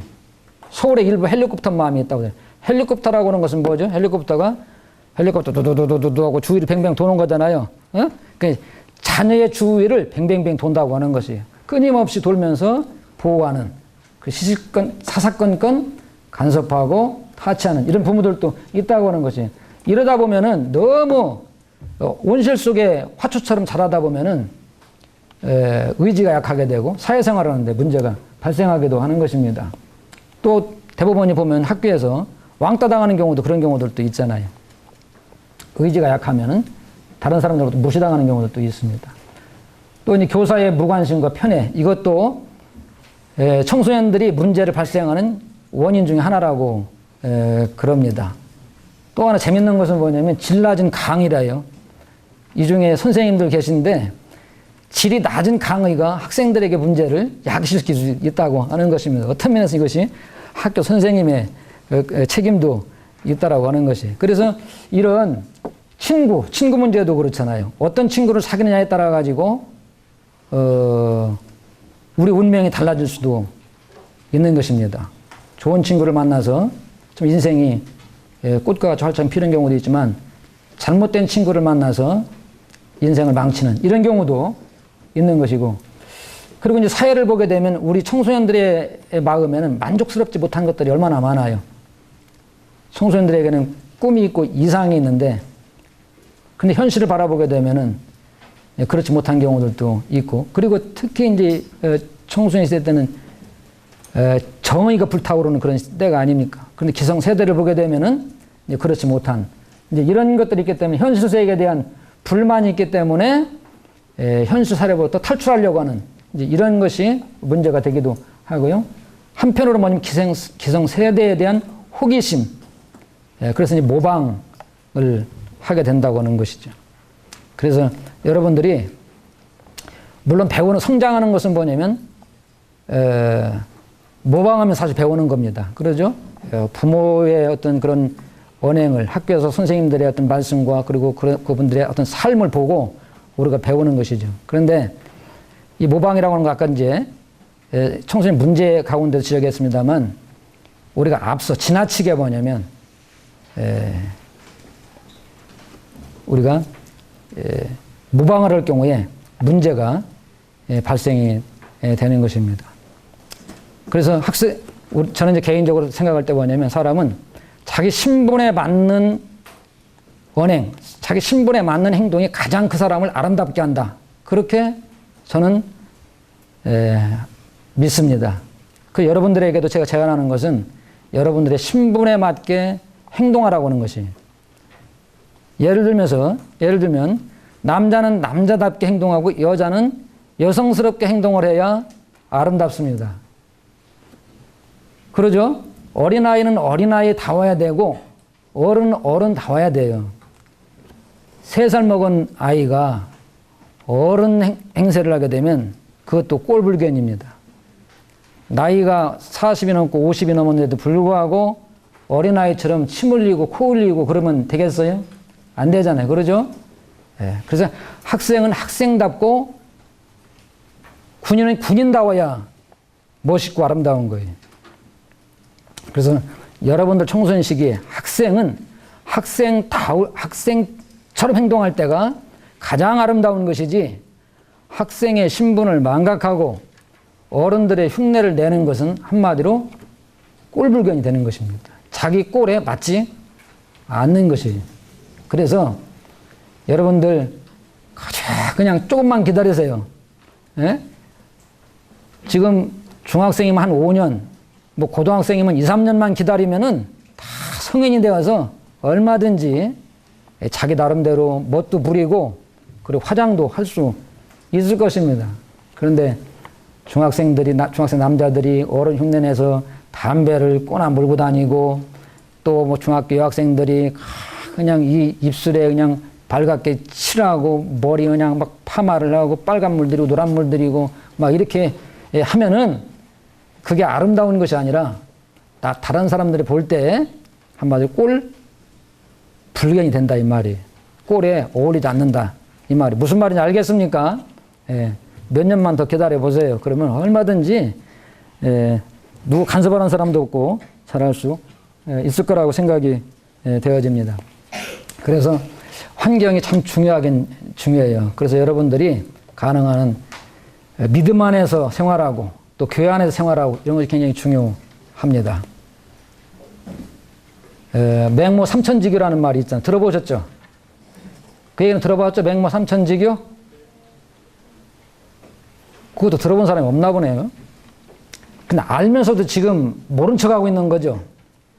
A: 서울에 일부 헬리콥터 마음이 있다고 해요. 헬리콥터라고 하는 것은 뭐죠? 헬리콥터 두두두두두 하고 주위를 뱅뱅 도는 거잖아요. 그 자녀의 주위를 뱅뱅뱅 돈다고 하는 것이에요. 끊임없이 돌면서 보호하는, 그 사사건건 간섭하고 타치하는 이런 부모들도 있다고 하는 것이에요. 이러다 보면은 너무 온실 속에 화초처럼 자라다 보면은 의지가 약하게 되고 사회생활을 하는데 문제가 발생하기도 하는 것입니다. 또 대부분이 보면 학교에서 왕따 당하는 경우도 그런 경우들도 있잖아요. 의지가 약하면은 다른 사람들로부터 무시당하는 경우도 있습니다. 또 이제 교사의 무관심과 편애, 이것도 청소년들이 문제를 발생하는 원인 중에 하나라고 그럽니다. 또 하나 재밌는 것은 뭐냐면 질 낮은 강의라요. 이 중에 선생님들 계신데 질이 낮은 강의가 학생들에게 문제를 야기시킬 수 있다고 하는 것입니다. 어떤 면에서 이것이 학교 선생님의 책임도 있다라고 하는 것이. 그래서 이런 친구 문제도 그렇잖아요. 어떤 친구를 사귀느냐에 따라 가지고 우리 운명이 달라질 수도 있는 것입니다. 좋은 친구를 만나서 좀 인생이 꽃과 같이 활짝 피는 경우도 있지만 잘못된 친구를 만나서 인생을 망치는 이런 경우도 있는 것이고, 그리고 이제 사회를 보게 되면 우리 청소년들의 마음에는 만족스럽지 못한 것들이 얼마나 많아요. 청소년들에게는 꿈이 있고 이상이 있는데, 근데 현실을 바라보게 되면은 그렇지 못한 경우들도 있고, 그리고 특히 이제 청소년 시대 때는 정의가 불타오르는 그런 때가 아닙니까? 그런데 기성세대를 보게 되면은 이제 그렇지 못한 이제 이런 것들이 있기 때문에 현실 세계에 대한 불만이 있기 때문에 현실 사회로부터 탈출하려고 하는 이제 이런 것이 문제가 되기도 하고요. 한편으로 뭐냐면 기성세대에 대한 호기심, 그래서 이제 모방을 하게 된다고 하는 것이죠. 그래서 여러분들이 물론 배우는 성장하는 것은 뭐냐면 모방하면 사실 배우는 겁니다. 그러죠? 부모의 어떤 그런 언행을 학교에서 선생님들의 어떤 말씀과 그리고 그분들의 어떤 삶을 보고 우리가 배우는 것이죠. 그런데 이 모방이라고 하는 거 아까 이제 청소년 문제 가운데서 지적했습니다만 우리가 앞서 지나치게 뭐냐면 우리가 모방을 할 경우에 문제가 발생이 되는 것입니다. 그래서 저는 이제 개인적으로 생각할 때 뭐냐면 사람은 자기 신분에 맞는 언행, 자기 신분에 맞는 행동이 가장 그 사람을 아름답게 한다. 그렇게 저는 믿습니다. 그 여러분들에게도 제가 제안하는 것은 여러분들의 신분에 맞게 행동하라고 하는 것이. 예를 들면 남자는 남자답게 행동하고 여자는 여성스럽게 행동을 해야 아름답습니다. 그러죠? 어린아이는 어린아이다워야 되고 어른은 어른다워야 돼요. 3살 먹은 아이가 어른 행세를 하게 되면 그것도 꼴불견입니다. 나이가 40이 넘고 50이 넘었는데도 불구하고 어린아이처럼 침 흘리고 코 흘리고 그러면 되겠어요? 안 되잖아요. 그러죠? 예. 그래서 학생은 학생답고 군인은 군인다워야 멋있고 아름다운 거예요. 그래서 여러분들 청소년 시기에 학생은 학생처럼 행동할 때가 가장 아름다운 것이지 학생의 신분을 망각하고 어른들의 흉내를 내는 것은 한마디로 꼴불견이 되는 것입니다. 자기 꼴에 맞지 않는 것이에요. 그래서 여러분들 그냥 조금만 기다리세요. 예? 지금 중학생이면 한 5년, 뭐 고등학생이면 2, 3년만 기다리면은 다 성인이 되어서 얼마든지 자기 나름대로 멋도 부리고 그리고 화장도 할 수 있을 것입니다. 그런데 중학생 남자들이 어른 흉내내서 담배를 꼬나 물고 다니고 또 뭐 중학교 여학생들이 그냥 이 입술에 그냥 발갛게 칠하고 머리 그냥 막 파마를 하고 빨간 물 들이고 노란 물 들이고 막 이렇게 하면은 그게 아름다운 것이 아니라 다른 사람들이 볼 때 한마디로 꼴 불견이 된다 이 말이. 꼴에 어울리지 않는다 이 말이. 무슨 말인지 알겠습니까? 예, 몇 년만 더 기다려 보세요. 그러면 얼마든지 누구 간섭하는 사람도 없고 잘할 수 있을 거라고 생각이 되어집니다. 그래서 환경이 참 중요해요. 그래서 여러분들이 가능한 믿음 안에서 생활하고 또 교회 안에서 생활하고 이런 것이 굉장히 중요합니다. 맹모 삼천지교라는 말이 있잖아요. 들어보셨죠? 그 얘기는 들어봤죠? 맹모 삼천지교? 그것도 들어본 사람이 없나 보네요. 근데 알면서도 지금 모른 척하고 있는 거죠.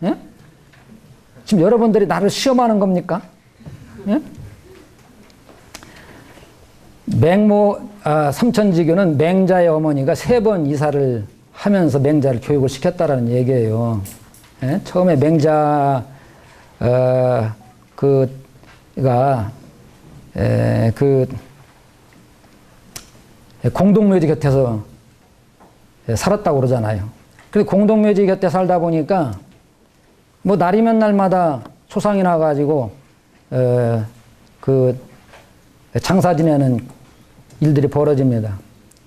A: 예? 지금 여러분들이 나를 시험하는 겁니까? 예? 맹모 삼천지교는 맹자의 어머니가 3번 이사를 하면서 맹자를 교육을 시켰다라는 얘기예요. 예? 처음에 맹자 공동묘지 곁에서 살았다고 그러잖아요. 그래서 공동묘지 곁에 살다 보니까 뭐 날이면 날마다 소상이 나가지고 장사 지내는 일들이 벌어집니다.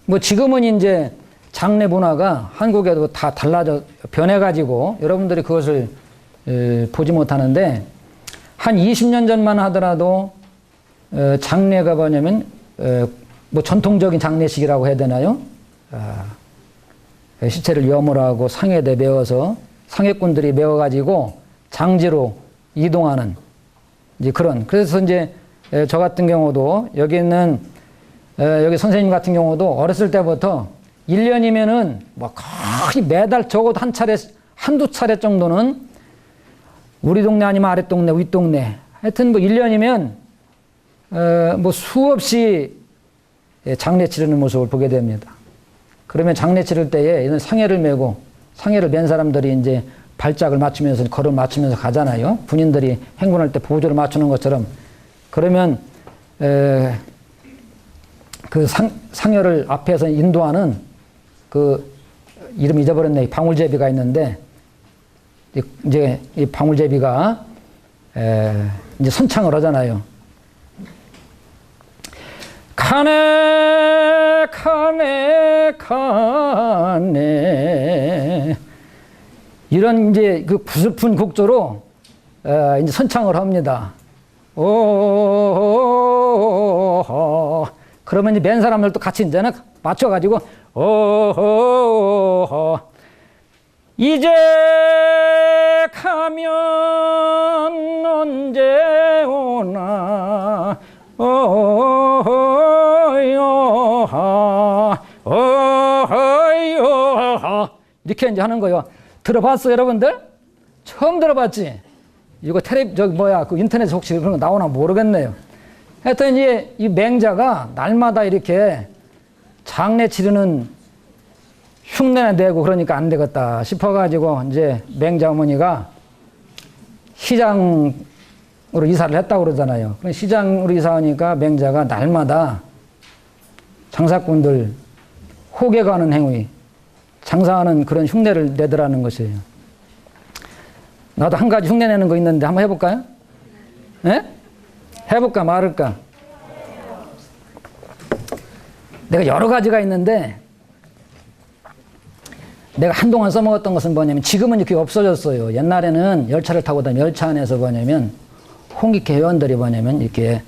A: 뭐 지금은 이제 장례 문화가 한국에도 다 달라져 변해가지고 여러분들이 그것을 보지 못하는데 한 20년 전만 하더라도 장례가 뭐냐면 뭐 전통적인 장례식이라고 해야 되나요? 시체를 염을 상에다 메워서 상해꾼들이 메워가지고 장지로 이동하는 이제 그래서 이제 저 같은 경우도 여기 있는 여기 선생님 같은 경우도 어렸을 때부터 1년이면은 뭐 거의 매달 적어도 한두 차례 정도는 우리 동네 아니면 아랫동네, 윗동네 하여튼 뭐 1년이면 뭐 수없이 장례 치르는 모습을 보게 됩니다. 그러면 장례 치를 때에 이런 상해를 메고 상해를 맨 사람들이 이제 발작을 맞추면서 걸음을 맞추면서 가잖아요. 군인들이 행군할 때 보조를 맞추는 것처럼. 그러면 그 상여를 앞에서 인도하는 그 이름 잊어버렸네. 방울제비가 있는데 이제 이 방울제비가 이제 선창을 하잖아요. 가네 가네 가네 이런 이제 그 구슬픈 곡조로 이제 선창을 합니다. 오 그러면 이제 맨 사람들도 같이 이제는 맞춰가지고 오 이제 가면 언제 오나 이렇게 이제 하는 거예요. 들어봤어, 여러분들? 처음 들어봤지? 이거 그 인터넷에 혹시 그런 거 나오나 모르겠네요. 하여튼 이제 이 맹자가 날마다 이렇게 장례 치르는 흉내나 내고 그러니까 안 되겠다 싶어가지고 이제 맹자 어머니가 시장으로 이사를 했다고 그러잖아요. 시장으로 이사하니까 맹자가 날마다 장사꾼들 호객하는 행위, 장사하는 그런 흉내를 내더라는 것이에요. 나도 한 가지 흉내 내는 거 있는데 한번 해볼까요? 예? 해볼까 말을까? 내가 여러 가지가 있는데 내가 한동안 써먹었던 것은 뭐냐면 지금은 이렇게 없어졌어요. 옛날에는 열차를 타고 다니면 열차 안에서 뭐냐면 홍익회 회원들이 뭐냐면 이렇게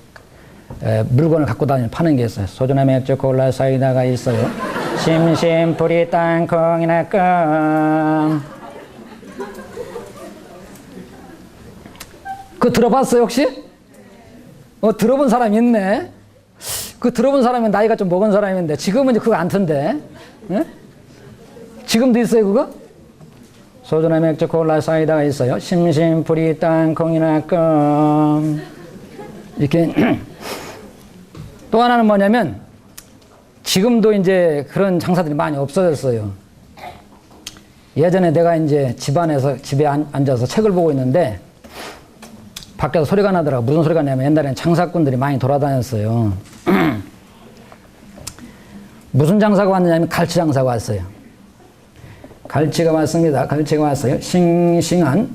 A: 물건을 갖고 다니는 파는 게 있어요. 소주나 맥주 콜라 사이다가 있어요. 심심풀이 땅콩이나 껌. 그거 들어봤어요 혹시? 들어본 사람 있네. 그 들어본 사람은 나이가 좀 먹은 사람인데 지금은 이제 그거 안 튼데. 예? 지금도 있어요 그거? 소주나 맥주 콜라 사이다가 있어요. 심심풀이 땅콩이나 껌. 이렇게 또 하나는 뭐냐면 지금도 이제 그런 장사들이 많이 없어졌어요. 예전에 내가 이제 집에 앉아서 책을 보고 있는데 밖에서 소리가 나더라고. 무슨 소리가 나냐면 옛날에는 장사꾼들이 많이 돌아다녔어요. 무슨 장사가 왔느냐면 갈치 장사가 왔어요. 갈치가 왔습니다. 갈치가 왔어요. 싱싱한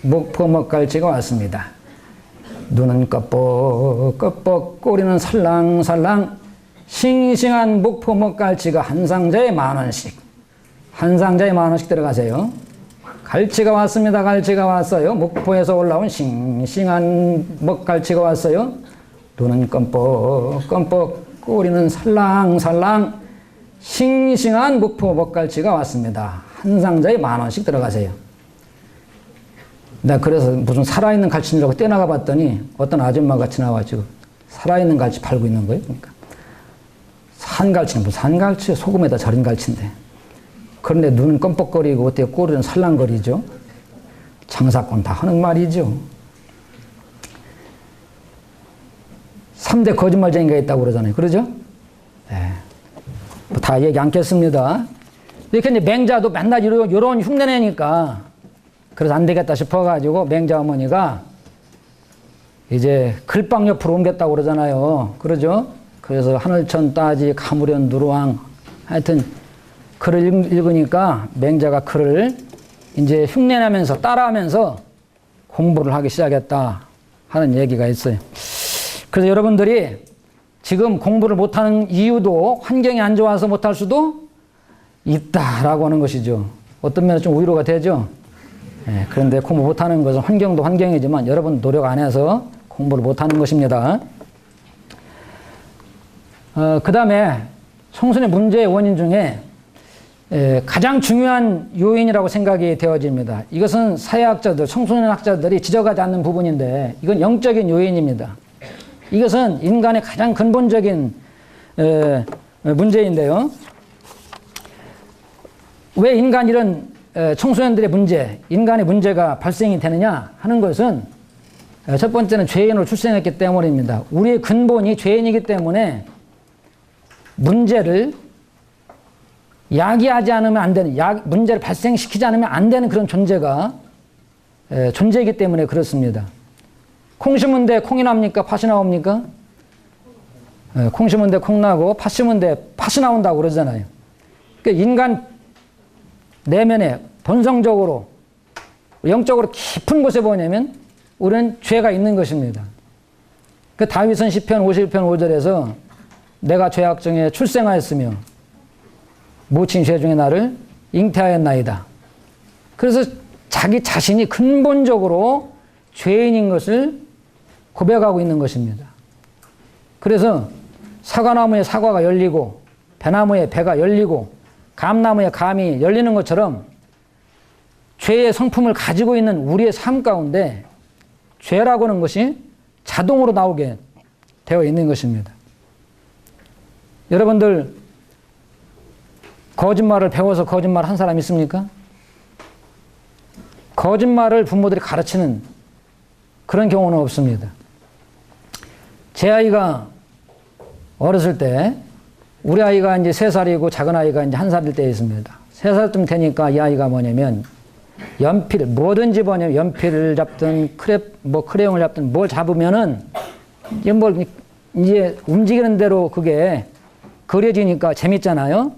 A: 목포먹갈치가 왔습니다. 눈은 껍벅껍벅 꼬리는 살랑살랑 싱싱한 목포먹갈치가 한 상자에 10,000원씩. 한 상자에 10,000원씩 들어가세요. 갈치가 왔습니다. 갈치가 왔어요. 목포에서 올라온 싱싱한 먹갈치가 왔어요. 눈은 껌뻑껌뻑 꼬리는 살랑살랑 싱싱한 목포 먹갈치가 왔습니다. 한 상자에 10,000원씩 들어가세요. 내가 그래서 무슨 살아있는 갈치라고 떼나가 봤더니 어떤 아줌마 같이 나와가지고 살아있는 갈치 팔고 있는 거예요. 그러니까 산갈치는 무슨 산갈치, 소금에다 절인 갈치인데. 그런데 눈은 껌뻑거리고 어때요? 꼬리는 살랑거리죠. 장사꾼 다 하는 말이죠. 3대 거짓말쟁이가 있다고 그러잖아요. 그러죠? 네. 뭐 다 얘기 않겠습니다. 이렇게 이제 맹자도 맨날 이런 흉내내니까 그래서 안 되겠다 싶어가지고 맹자 어머니가 이제 글방 옆으로 옮겼다고 그러잖아요. 그러죠? 그래서 하늘천 따지 가무련 누르왕 하여튼 글을 읽으니까 맹자가 글을 이제 흉내내면서 따라하면서 공부를 하기 시작했다 하는 얘기가 있어요. 그래서 여러분들이 지금 공부를 못하는 이유도 환경이 안 좋아서 못할 수도 있다라고 하는 것이죠. 어떤 면에서 좀 위로가 되죠. 네, 그런데 공부 못하는 것은 환경도 환경이지만 여러분 노력 안 해서 공부를 못하는 것입니다. 그 다음에 청소년 문제의 원인 중에 가장 중요한 요인이라고 생각이 되어집니다. 이것은 사회학자들, 청소년 학자들이 지적하지 않는 부분인데 이건 영적인 요인입니다. 이것은 인간의 가장 근본적인 문제인데요. 왜 인간 이런 청소년들의 문제, 인간의 문제가 발생이 되느냐 하는 것은 첫 번째는 죄인으로 출생했기 때문입니다. 우리의 근본이 죄인이기 때문에 문제를 야기하지 않으면 안 되는, 문제를 발생시키지 않으면 안 되는 그런 존재이기 때문에 그렇습니다. 콩 심은데 콩이 납니까? 팥이 나옵니까? 콩 심은데 콩 나고 팥 심은데 팥이 나온다고 그러잖아요. 그러니까 인간 내면에 본성적으로 영적으로 깊은 곳에 뭐냐면 우리는 죄가 있는 것입니다. 그 다윗은 시편 51편 5절에서 내가 죄악중에 출생하였으며 모친 죄 중에 나를 잉태하였나이다. 그래서 자기 자신이 근본적으로 죄인인 것을 고백하고 있는 것입니다. 그래서 사과나무에 사과가 열리고 배나무에 배가 열리고 감나무에 감이 열리는 것처럼 죄의 성품을 가지고 있는 우리의 삶 가운데 죄라고 하는 것이 자동으로 나오게 되어 있는 것입니다. 여러분들 거짓말을 배워서 거짓말 한 사람 있습니까? 거짓말을 부모들이 가르치는 그런 경우는 없습니다. 제 아이가 어렸을 때 우리 아이가 이제 3살이고 작은 아이가 이제 1살일 때 있습니다. 3살쯤 되니까 이 아이가 뭐냐면 연필, 뭐든지 뭐냐면 연필을 잡든 크레용을 잡든 뭘 잡으면은 이제 움직이는 대로 그게 그려지니까 재밌잖아요.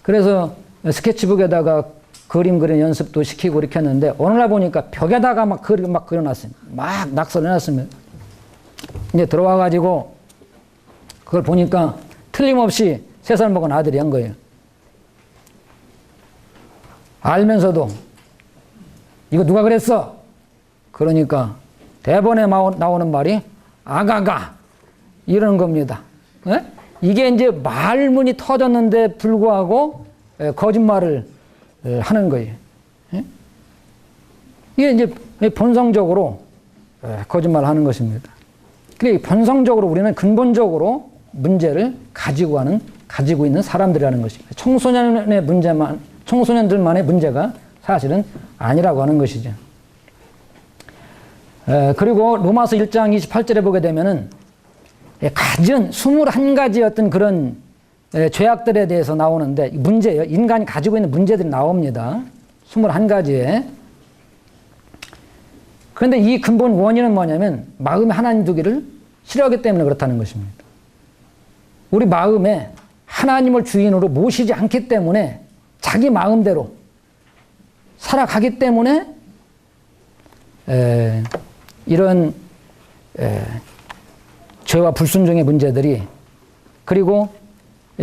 A: 그래서 스케치북에다가 그림 그리는 연습도 시키고 이렇게 했는데 어느 날 보니까 벽에다가 막 그려놨어요. 막 낙서를 해놨습니다. 이제 들어와가지고 그걸 보니까 틀림없이 3살 먹은 아들이 한 거예요. 알면서도 이거 누가 그랬어? 그러니까 대본에 나오는 말이 아가가 이러는 겁니다. 예? 이게 이제 말문이 터졌는데 불구하고 거짓말을 하는 거예요. 예? 이게 이제 본성적으로 거짓말을 하는 것입니다. 그러니까 본성적으로 우리는 근본적으로 문제를 가지고 있는 사람들이라는 것입니다. 청소년들만의 문제가 사실은 아니라고 하는 것이죠. 그리고 로마서 1장 28절에 보게 되면은 갖은 21가지 어떤 그런 죄악들에 대해서 나오는데 문제예요. 인간이 가지고 있는 문제들이 나옵니다. 21가지에. 그런데 이 근본 원인은 뭐냐면 마음에 하나님 두기를 싫어하기 때문에 그렇다는 것입니다. 우리 마음에 하나님을 주인으로 모시지 않기 때문에 자기 마음대로 살아가기 때문에 이런 죄와 불순종의 문제들이 그리고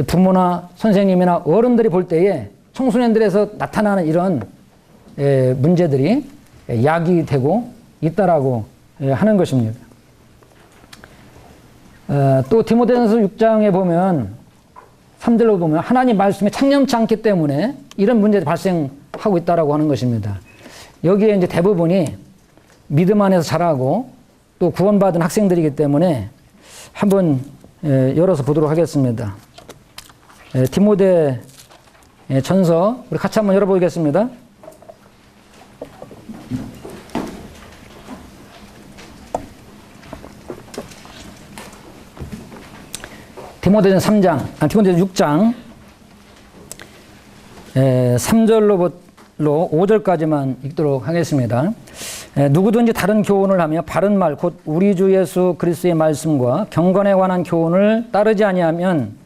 A: 부모나 선생님이나 어른들이 볼 때에 청소년들에서 나타나는 이런 문제들이 야기되고 있다라고 하는 것입니다. 또 디모데전서 6장에 보면 3절로 보면 하나님 말씀이 창념치 않기 때문에 이런 문제들이 발생하고 있다라고 하는 것입니다. 여기에 이제 대부분이 믿음 안에서 자라고 또 구원받은 학생들이기 때문에 한번 열어서 보도록 하겠습니다. 디모데 전서 우리 같이 한번 열어보겠습니다. 디모데전 6장 3절로 5절까지만 읽도록 하겠습니다. 누구든지 다른 교훈을 하며 바른 말 곧 우리 주 예수 그리스도의 말씀과 경건에 관한 교훈을 따르지 아니하면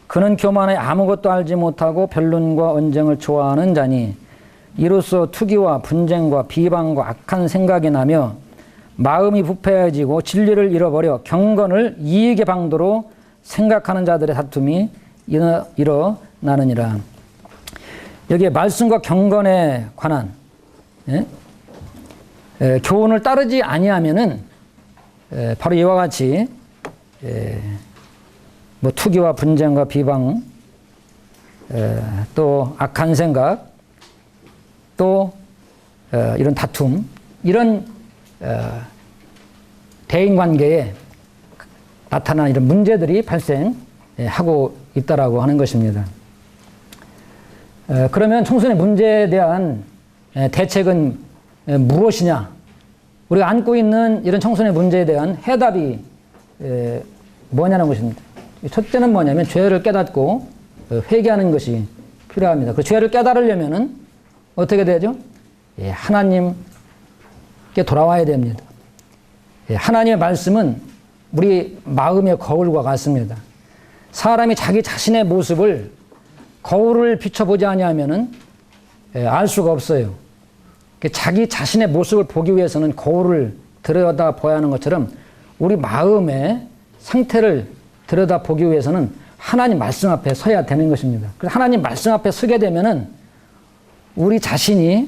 A: 그는 교만에 아무것도 알지 못하고 변론과 언쟁을 좋아하는 자니 이로써 투기와 분쟁과 비방과 악한 생각이 나며 마음이 부패해지고 진리를 잃어버려 경건을 이익의 방도로 생각하는 자들의 다툼이 일어나느니라. 여기에 말씀과 경건에 관한 교훈을 따르지 아니하면은 바로 이와 같이 뭐 투기와 분쟁과 비방, 또 악한 생각, 또 이런 다툼, 이런 대인관계에 나타나는 이런 문제들이 발생하고 있다라고 하는 것입니다. 그러면 청소년의 문제에 대한 대책은 무엇이냐? 우리가 안고 있는 이런 청소년의 문제에 대한 해답이 뭐냐는 것입니다. 첫째는 뭐냐면 죄를 깨닫고 회개하는 것이 필요합니다. 그 죄를 깨달으려면은 어떻게 되죠? 하나님께 돌아와야 됩니다. 하나님의 말씀은 우리 마음의 거울과 같습니다. 사람이 자기 자신의 모습을 거울을 비춰보지 아니하면은 알 수가 없어요. 자기 자신의 모습을 보기 위해서는 거울을 들여다봐야 하는 것처럼 우리 마음의 상태를 들여다보기 위해서는 하나님 말씀 앞에 서야 되는 것입니다. 그래서 하나님 말씀 앞에 서게 되면은 우리 자신이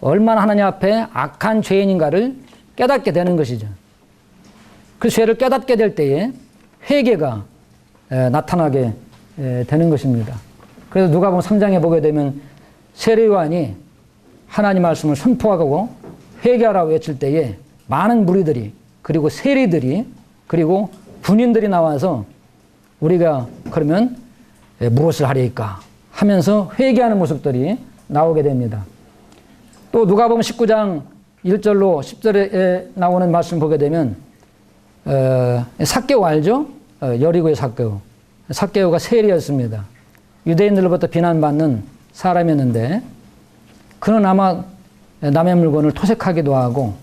A: 얼마나 하나님 앞에 악한 죄인인가를 깨닫게 되는 것이죠. 그 죄를 깨닫게 될 때에 회개가 나타나게 되는 것입니다. 그래서 누가복음 3장에 보게 되면 세례요한이 하나님 말씀을 선포하고 회개하라고 외칠 때에 많은 무리들이 그리고 세리들이 그리고 군인들이 나와서 우리가 그러면 무엇을 하리까 하면서 회개하는 모습들이 나오게 됩니다. 또 누가복음 19장 1절로 10절에 나오는 말씀 보게 되면 삭개오 알죠? 여리고의 삭개오. 삭개오가 세리였습니다. 유대인들로부터 비난받는 사람이었는데 그는 아마 남의 물건을 토색하기도 하고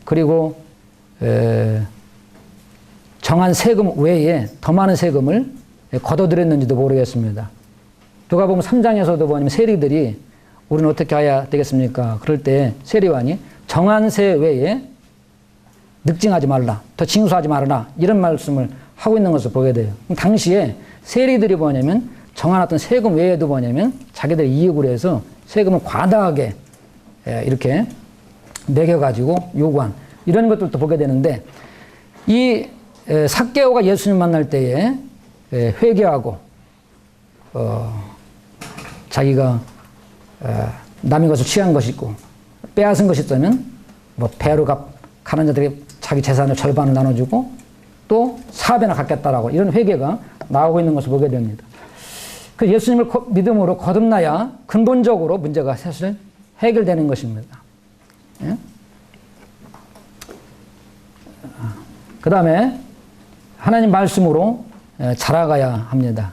A: 그리고 정한 세금 외에 더 많은 세금을 걷어들였는지도 모르겠습니다. 누가복음 3장에서도 보면 세리들이 우리는 어떻게 해야 되겠습니까? 그럴 때 세리관이 정한 세 외에 늑증하지 말라, 더 징수하지 말아라 이런 말씀을 하고 있는 것을 보게 돼요. 당시에 세리들이 뭐냐면 정한 어떤 세금 외에도 뭐냐면 자기들의 이익으로 해서 세금을 과다하게 이렇게 매겨가지고 요구한 이런 것들도 보게 되는데 이 삭개오가 예수님 만날 때에 회개하고 자기가 남의 것을 취한 것이 있고 빼앗은 것이 있다면 뭐 배로 가는 자들에게 자기 재산의 절반을 나눠주고 또 4배나 갚겠다라고 이런 회개가 나오고 있는 것을 보게 됩니다. 그 예수님을 믿음으로 거듭나야 근본적으로 문제가 사실 해결되는 것입니다. 예? 그 다음에 하나님 말씀으로 자라가야 합니다.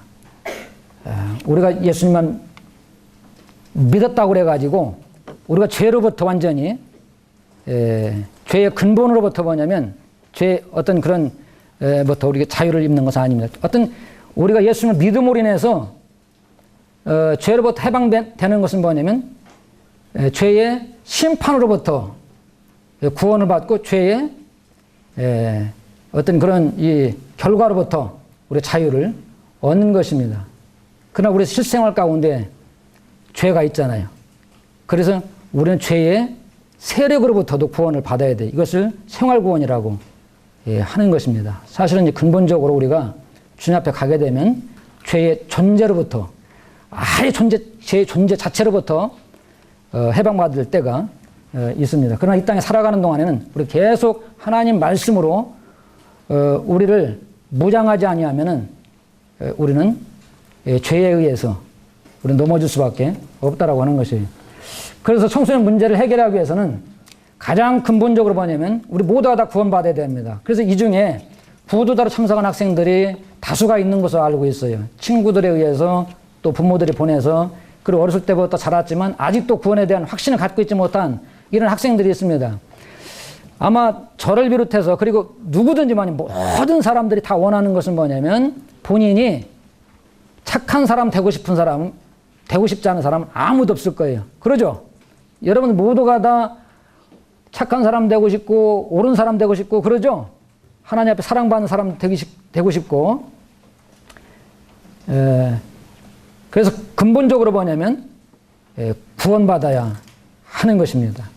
A: 우리가 예수님만 믿었다고 그래가지고 우리가 죄로부터 완전히 죄의 근본으로부터 뭐냐면 죄 어떤 그런 부터 우리가 자유를 입는 것은 아닙니다. 어떤 우리가 예수님을 믿음으로 인해서 죄로부터 해방되는 것은 뭐냐면 죄의 심판으로부터 구원을 받고 죄의 어떤 그런 이 결과로부터 우리 자유를 얻는 것입니다. 그러나 우리 실생활 가운데 죄가 있잖아요. 그래서 우리는 죄의 세력으로부터도 구원을 받아야 돼. 이것을 생활구원이라고 하는 것입니다. 사실은 이제 근본적으로 우리가 주님 앞에 가게 되면 죄의 존재로부터 아예 죄의 존재 자체로부터 해방받을 때가 있습니다. 그러나 이 땅에 살아가는 동안에는 우리 계속 하나님 말씀으로 우리를 무장하지 아니하면은 우리는 죄에 의해서 우리는 넘어질 수밖에 없다라고 하는 것이에요. 그래서 청소년 문제를 해결하기 위해서는 가장 근본적으로 뭐냐면 우리 모두가 다 구원받아야 됩니다. 그래서 이 중에 구두다로 참석한 학생들이 다수가 있는 것으로 알고 있어요. 친구들에 의해서 또 부모들이 보내서 그리고 어렸을 때부터 자랐지만 아직도 구원에 대한 확신을 갖고 있지 못한 이런 학생들이 있습니다. 아마 저를 비롯해서 그리고 누구든지 모든 사람들이 다 원하는 것은 뭐냐면 본인이 착한 사람 되고 싶은 사람, 되고 싶지 않은 사람은 아무도 없을 거예요. 그러죠? 여러분 모두가 다 착한 사람 되고 싶고 옳은 사람 되고 싶고 그러죠? 하나님 앞에 사랑받는 사람 되고 싶고 그래서 근본적으로 뭐냐면 구원받아야 하는 것입니다.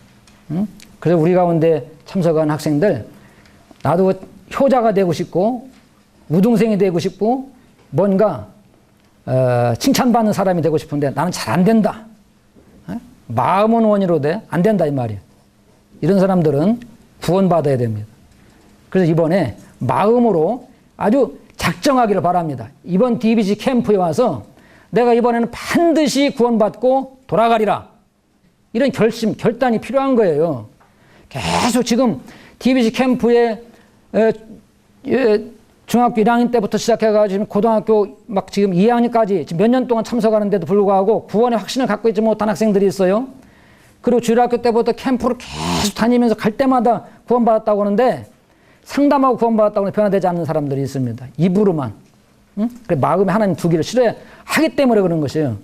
A: 그래서 우리 가운데 참석한 학생들 나도 효자가 되고 싶고 우등생이 되고 싶고 뭔가 칭찬받는 사람이 되고 싶은데 나는 잘 안 된다. 마음은 원이로 돼 안 된다 이 말이에요. 이런 사람들은 구원받아야 됩니다. 그래서 이번에 마음으로 아주 작정하기를 바랍니다. 이번 DBC 캠프에 와서 내가 이번에는 반드시 구원받고 돌아가리라. 이런 결단이 필요한 거예요. 계속 지금 DBC 캠프에 중학교 1학년 때부터 시작해가지고 지금 고등학교 막 지금 2학년까지 지금 몇 년 동안 참석하는데도 불구하고 구원의 확신을 갖고 있지 못한 학생들이 있어요. 그리고 주일학교 때부터 캠프를 계속 다니면서 갈 때마다 구원받았다고 하는데 상담하고 구원받았다고 하는데 변화되지 않는 사람들이 있습니다. 입으로만. 응? 마음에 하나님 두기를 싫어하기 때문에 그런 것이에요.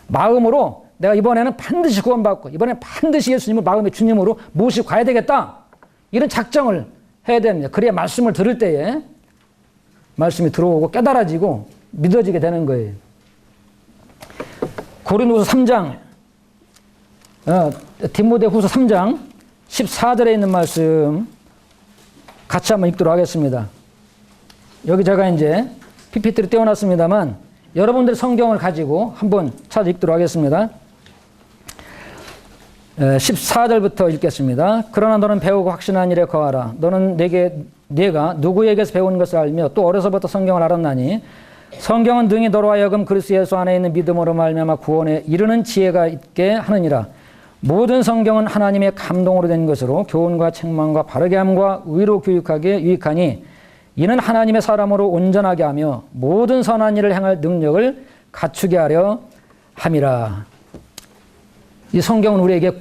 A: 마음으로 내가 이번에는 반드시 구원받고 이번에는 반드시 예수님을 마음의 주님으로 모시고 가야 되겠다. 이런 작정을 해야 됩니다. 그래야 말씀을 들을 때에 말씀이 들어오고 깨달아지고 믿어지게 되는 거예요. 고린도후서 3장 디모데후서 3장 14절에 있는 말씀 같이 한번 읽도록 하겠습니다. 여기 제가 이제 PPT를 띄워놨습니다만 여러분들 성경을 가지고 한번 찾아 읽도록 하겠습니다. 14절부터 읽겠습니다. 그러나 너는 배우고 확신한 일에 거하라. 너는 네가 누구에게서 배운 것을 알며 또 어려서부터 성경을 알았나니 성경은 능히 너로 하여금 그리스도 예수 안에 있는 믿음으로 말미암아 구원에 이르는 지혜가 있게 하느니라. 모든 성경은 하나님의 감동으로 된 것으로 교훈과 책망과 바르게 함과 의로 교육하기에 유익하니 이는 하나님의 사람으로 온전하게 하며 모든 선한 일을 행할 능력을 갖추게 하려 함이라. 이 성경은 우리에게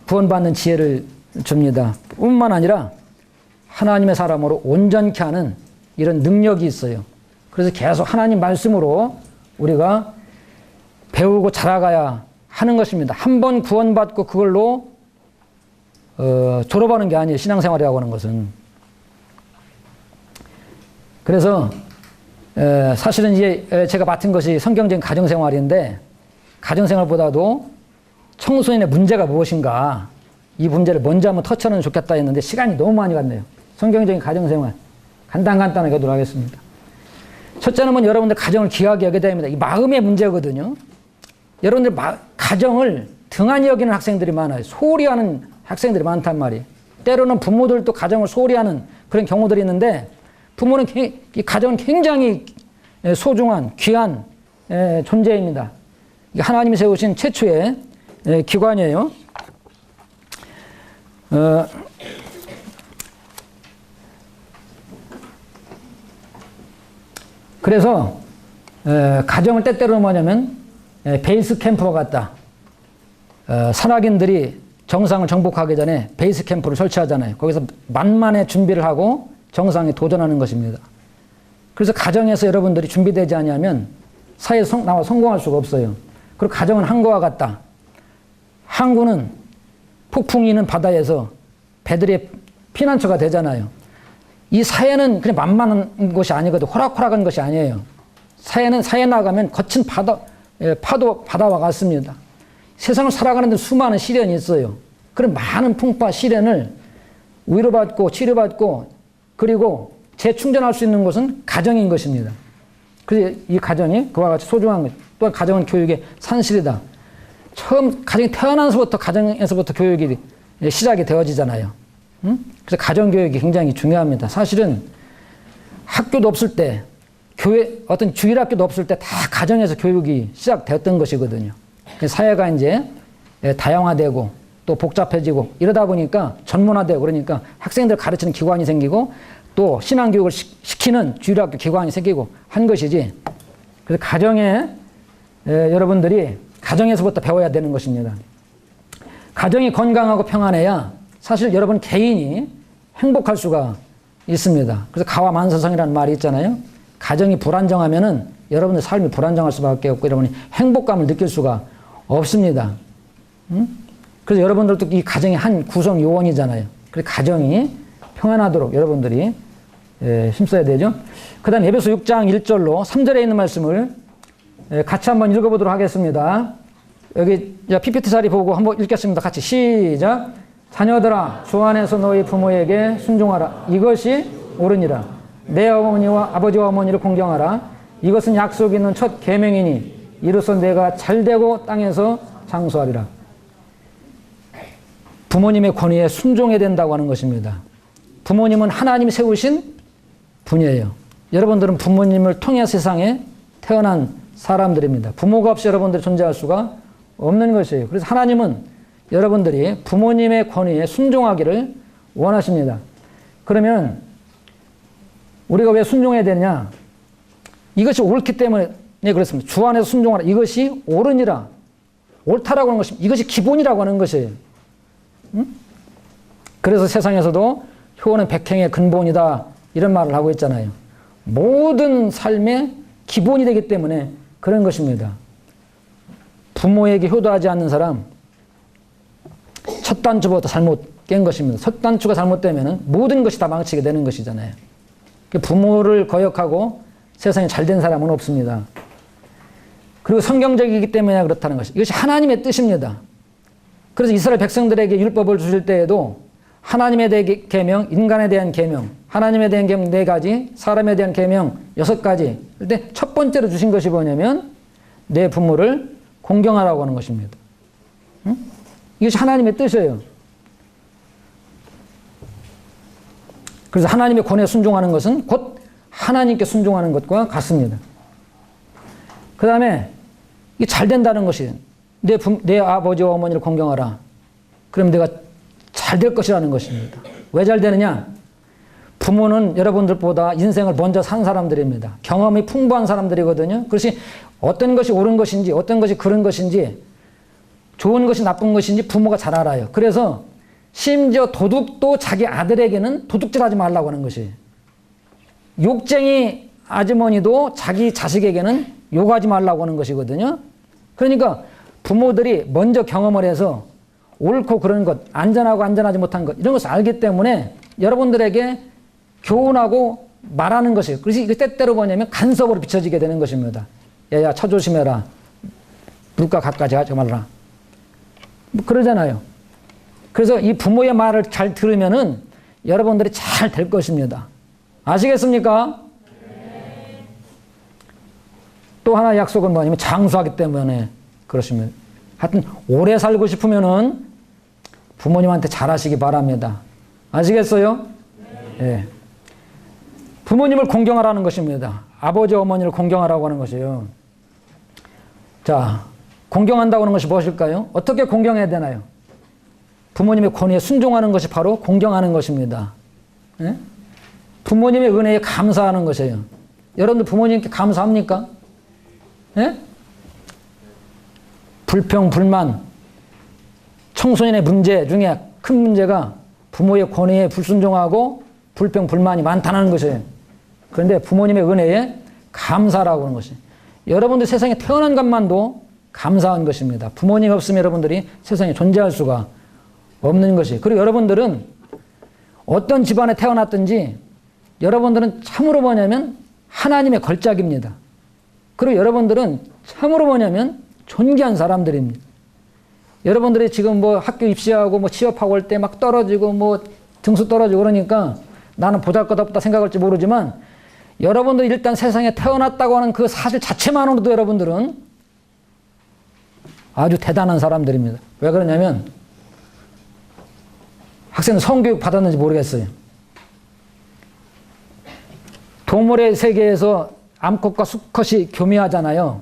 A: 구원받는 지혜를 줍니다. 뿐만 아니라 하나님의 사람으로 온전케 하는 이런 능력이 있어요. 그래서 계속 하나님 말씀으로 우리가 배우고 자라가야 하는 것입니다. 한 번 구원받고 그걸로 졸업하는 게 아니에요. 신앙생활이라고 하는 것은. 그래서 사실은 이제 제가 맡은 것이 성경적인 가정생활인데 가정생활보다도 청소년의 문제가 무엇인가 이 문제를 먼저 한번 터치하면 좋겠다 했는데 시간이 너무 많이 갔네요. 성경적인 가정생활 간단하게 하도록 하겠습니다. 첫째는 여러분들 가정을 귀하게 여겨야 됩니다. 이 마음의 문제거든요. 여러분들 가정을 등한히 여기는 학생들이 많아요. 소홀히 하는 학생들이 많단 말이에요. 때로는 부모들도 가정을 소홀히 하는 그런 경우들이 있는데 부모는 이 가정은 굉장히 소중한 귀한 존재입니다. 하나님이 세우신 최초의 기관이에요. 그래서 가정을 때때로는 뭐냐면 베이스 캠프와 같다. 산악인들이 정상을 정복하기 전에 베이스 캠프를 설치하잖아요. 거기서 만만의 준비를 하고 정상에 도전하는 것입니다. 그래서 가정에서 여러분들이 준비되지 않으면 사회에서 나와 성공할 수가 없어요. 그리고 가정은 항구와 같다. 항구는 폭풍이 있는 바다에서 배들이 피난처가 되잖아요. 이 사회는 그냥 만만한 것이 아니거든. 호락호락한 것이 아니에요. 사회에 나가면 거친 파도 바다와 같습니다. 세상을 살아가는 데 수많은 시련이 있어요. 그런 많은 풍파 시련을 위로받고 치료받고 그리고 재충전할 수 있는 곳은 가정인 것입니다. 그래서 이 가정이 그와 같이 소중한 것. 또한 가정은 교육의 산실이다. 처음 가정이 태어나서부터 가정에서부터 교육이 시작이 되어지잖아요. 그래서 가정교육이 굉장히 중요합니다. 사실은 학교도 없을 때 어떤 주일학교도 없을 때 다 가정에서 교육이 시작되었던 것이거든요. 사회가 이제 다양화되고 또 복잡해지고 이러다 보니까 전문화되고 그러니까 학생들 가르치는 기관이 생기고 또 신앙교육을 시키는 주일학교 기관이 생기고 한 것이지. 그래서 가정에 여러분들이 가정에서부터 배워야 되는 것입니다. 가정이 건강하고 평안해야 사실 여러분 개인이 행복할 수가 있습니다. 그래서 가와만사성이라는 말이 있잖아요. 가정이 불안정하면은 여러분들 삶이 불안정할 수밖에 없고 여러분이 행복감을 느낄 수가 없습니다. 그래서 여러분들도 이 가정의 한 구성 요원이잖아요. 그래서 가정이 평안하도록 여러분들이 힘써야 되죠. 그 다음 에베소 6장 1절로 3절에 있는 말씀을 같이 한번 읽어보도록 하겠습니다. 여기 PPT 자리 보고 한번 읽겠습니다. 같이 시작. 자녀들아 주 안에서 너희 부모에게 순종하라. 이것이 옳으니라. 내 어머니와 아버지와 어머니를 공경하라. 이것은 약속 있는 첫 계명이니 이로써 내가 잘되고 땅에서 장수하리라. 부모님의 권위에 순종해야 된다고 하는 것입니다. 부모님은 하나님이 세우신 분이에요. 여러분들은 부모님을 통해 세상에 태어난 사람들입니다. 부모가 없이 여러분들이 존재할 수가 없는 것이에요. 그래서 하나님은 여러분들이 부모님의 권위에 순종하기를 원하십니다. 그러면 우리가 왜 순종해야 되느냐? 이것이 옳기 때문에 그렇습니다. 주 안에서 순종하라. 이것이 옳으니라. 옳다라고 하는 것입니다. 이것이 기본이라고 하는 것이에요. 그래서 세상에서도 효는 백행의 근본이다 이런 말을 하고 있잖아요. 모든 삶의 기본이 되기 때문에 그런 것입니다. 부모에게 효도하지 않는 사람 첫 단추부터 잘못 깬 것입니다. 첫 단추가 잘못되면 모든 것이 다 망치게 되는 것이잖아요. 부모를 거역하고 세상에 잘된 사람은 없습니다. 그리고 성경적이기 때문에 그렇다는 것이 이것이 하나님의 뜻입니다. 그래서 이스라엘 백성들에게 율법을 주실 때에도 하나님에 대한 계명, 인간에 대한 계명, 하나님에 대한 계명 4가지, 사람에 대한 계명 6가지. 그런데 첫 번째로 주신 것이 뭐냐면 내 부모를 공경하라고 하는 것입니다. 이것이 하나님의 뜻이에요. 그래서 하나님의 권위에 순종하는 것은 곧 하나님께 순종하는 것과 같습니다. 그 다음에 이게 잘 된다는 것이 내 아버지와 어머니를 공경하라. 그럼 내가 잘 될 것이라는 것입니다. 왜 잘 되느냐? 부모는 여러분들보다 인생을 먼저 산 사람들입니다. 경험이 풍부한 사람들이거든요. 그것이 어떤 것이 옳은 것인지, 어떤 것이 그른 것인지, 좋은 것이 나쁜 것인지 부모가 잘 알아요. 그래서 심지어 도둑도 자기 아들에게는 도둑질하지 말라고 하는 것이에요. 욕쟁이 아주머니도 자기 자식에게는 욕하지 말라고 하는 것이거든요. 그러니까 부모들이 먼저 경험을 해서 옳고 그런 것, 안전하고 안전하지 못한 것, 이런 것을 알기 때문에 여러분들에게 교훈하고 말하는 것이에요. 그래서 이게 때때로 뭐냐면 간섭으로 비춰지게 되는 것입니다. 야야, 차 조심해라. 물가 가까이 하지 말라. 뭐 그러잖아요. 그래서 이 부모의 말을 잘 들으면은 여러분들이 잘 될 것입니다. 아시겠습니까? 네. 또 하나 약속은 뭐냐면 장수하기 때문에 그렇습니다. 하여튼 오래 살고 싶으면은 부모님한테 잘하시기 바랍니다. 아시겠어요? 네. 네. 부모님을 공경하라는 것입니다. 아버지, 어머니를 공경하라고 하는 것이에요. 자, 공경한다고 하는 것이 무엇일까요? 어떻게 공경해야 되나요? 부모님의 권위에 순종하는 것이 바로 공경하는 것입니다. 예? 부모님의 은혜에 감사하는 것이에요. 여러분들 부모님께 감사합니까? 예? 불평, 불만, 청소년의 문제 중에 큰 문제가 부모의 권위에 불순종하고 불평, 불만이 많다는 것이에요. 그런데 부모님의 은혜에 감사라고 하는 것이 여러분들 세상에 태어난 것만도 감사한 것입니다. 부모님 없으면 여러분들이 세상에 존재할 수가 없는 것이. 그리고 여러분들은 어떤 집안에 태어났든지 여러분들은 참으로 뭐냐면 하나님의 걸작입니다. 그리고 여러분들은 참으로 뭐냐면 존귀한 사람들입니다. 여러분들이 지금 뭐 학교 입시하고 뭐 취업하고 할 때 막 떨어지고 뭐 등수 떨어지고 그러니까 나는 보잘것없다 생각할지 모르지만 여러분들이 일단 세상에 태어났다고 하는 그 사실 자체만으로도 여러분들은 아주 대단한 사람들입니다. 왜 그러냐면 학생은 성교육 받았는지 모르겠어요. 동물의 세계에서 암컷과 수컷이 교미하잖아요.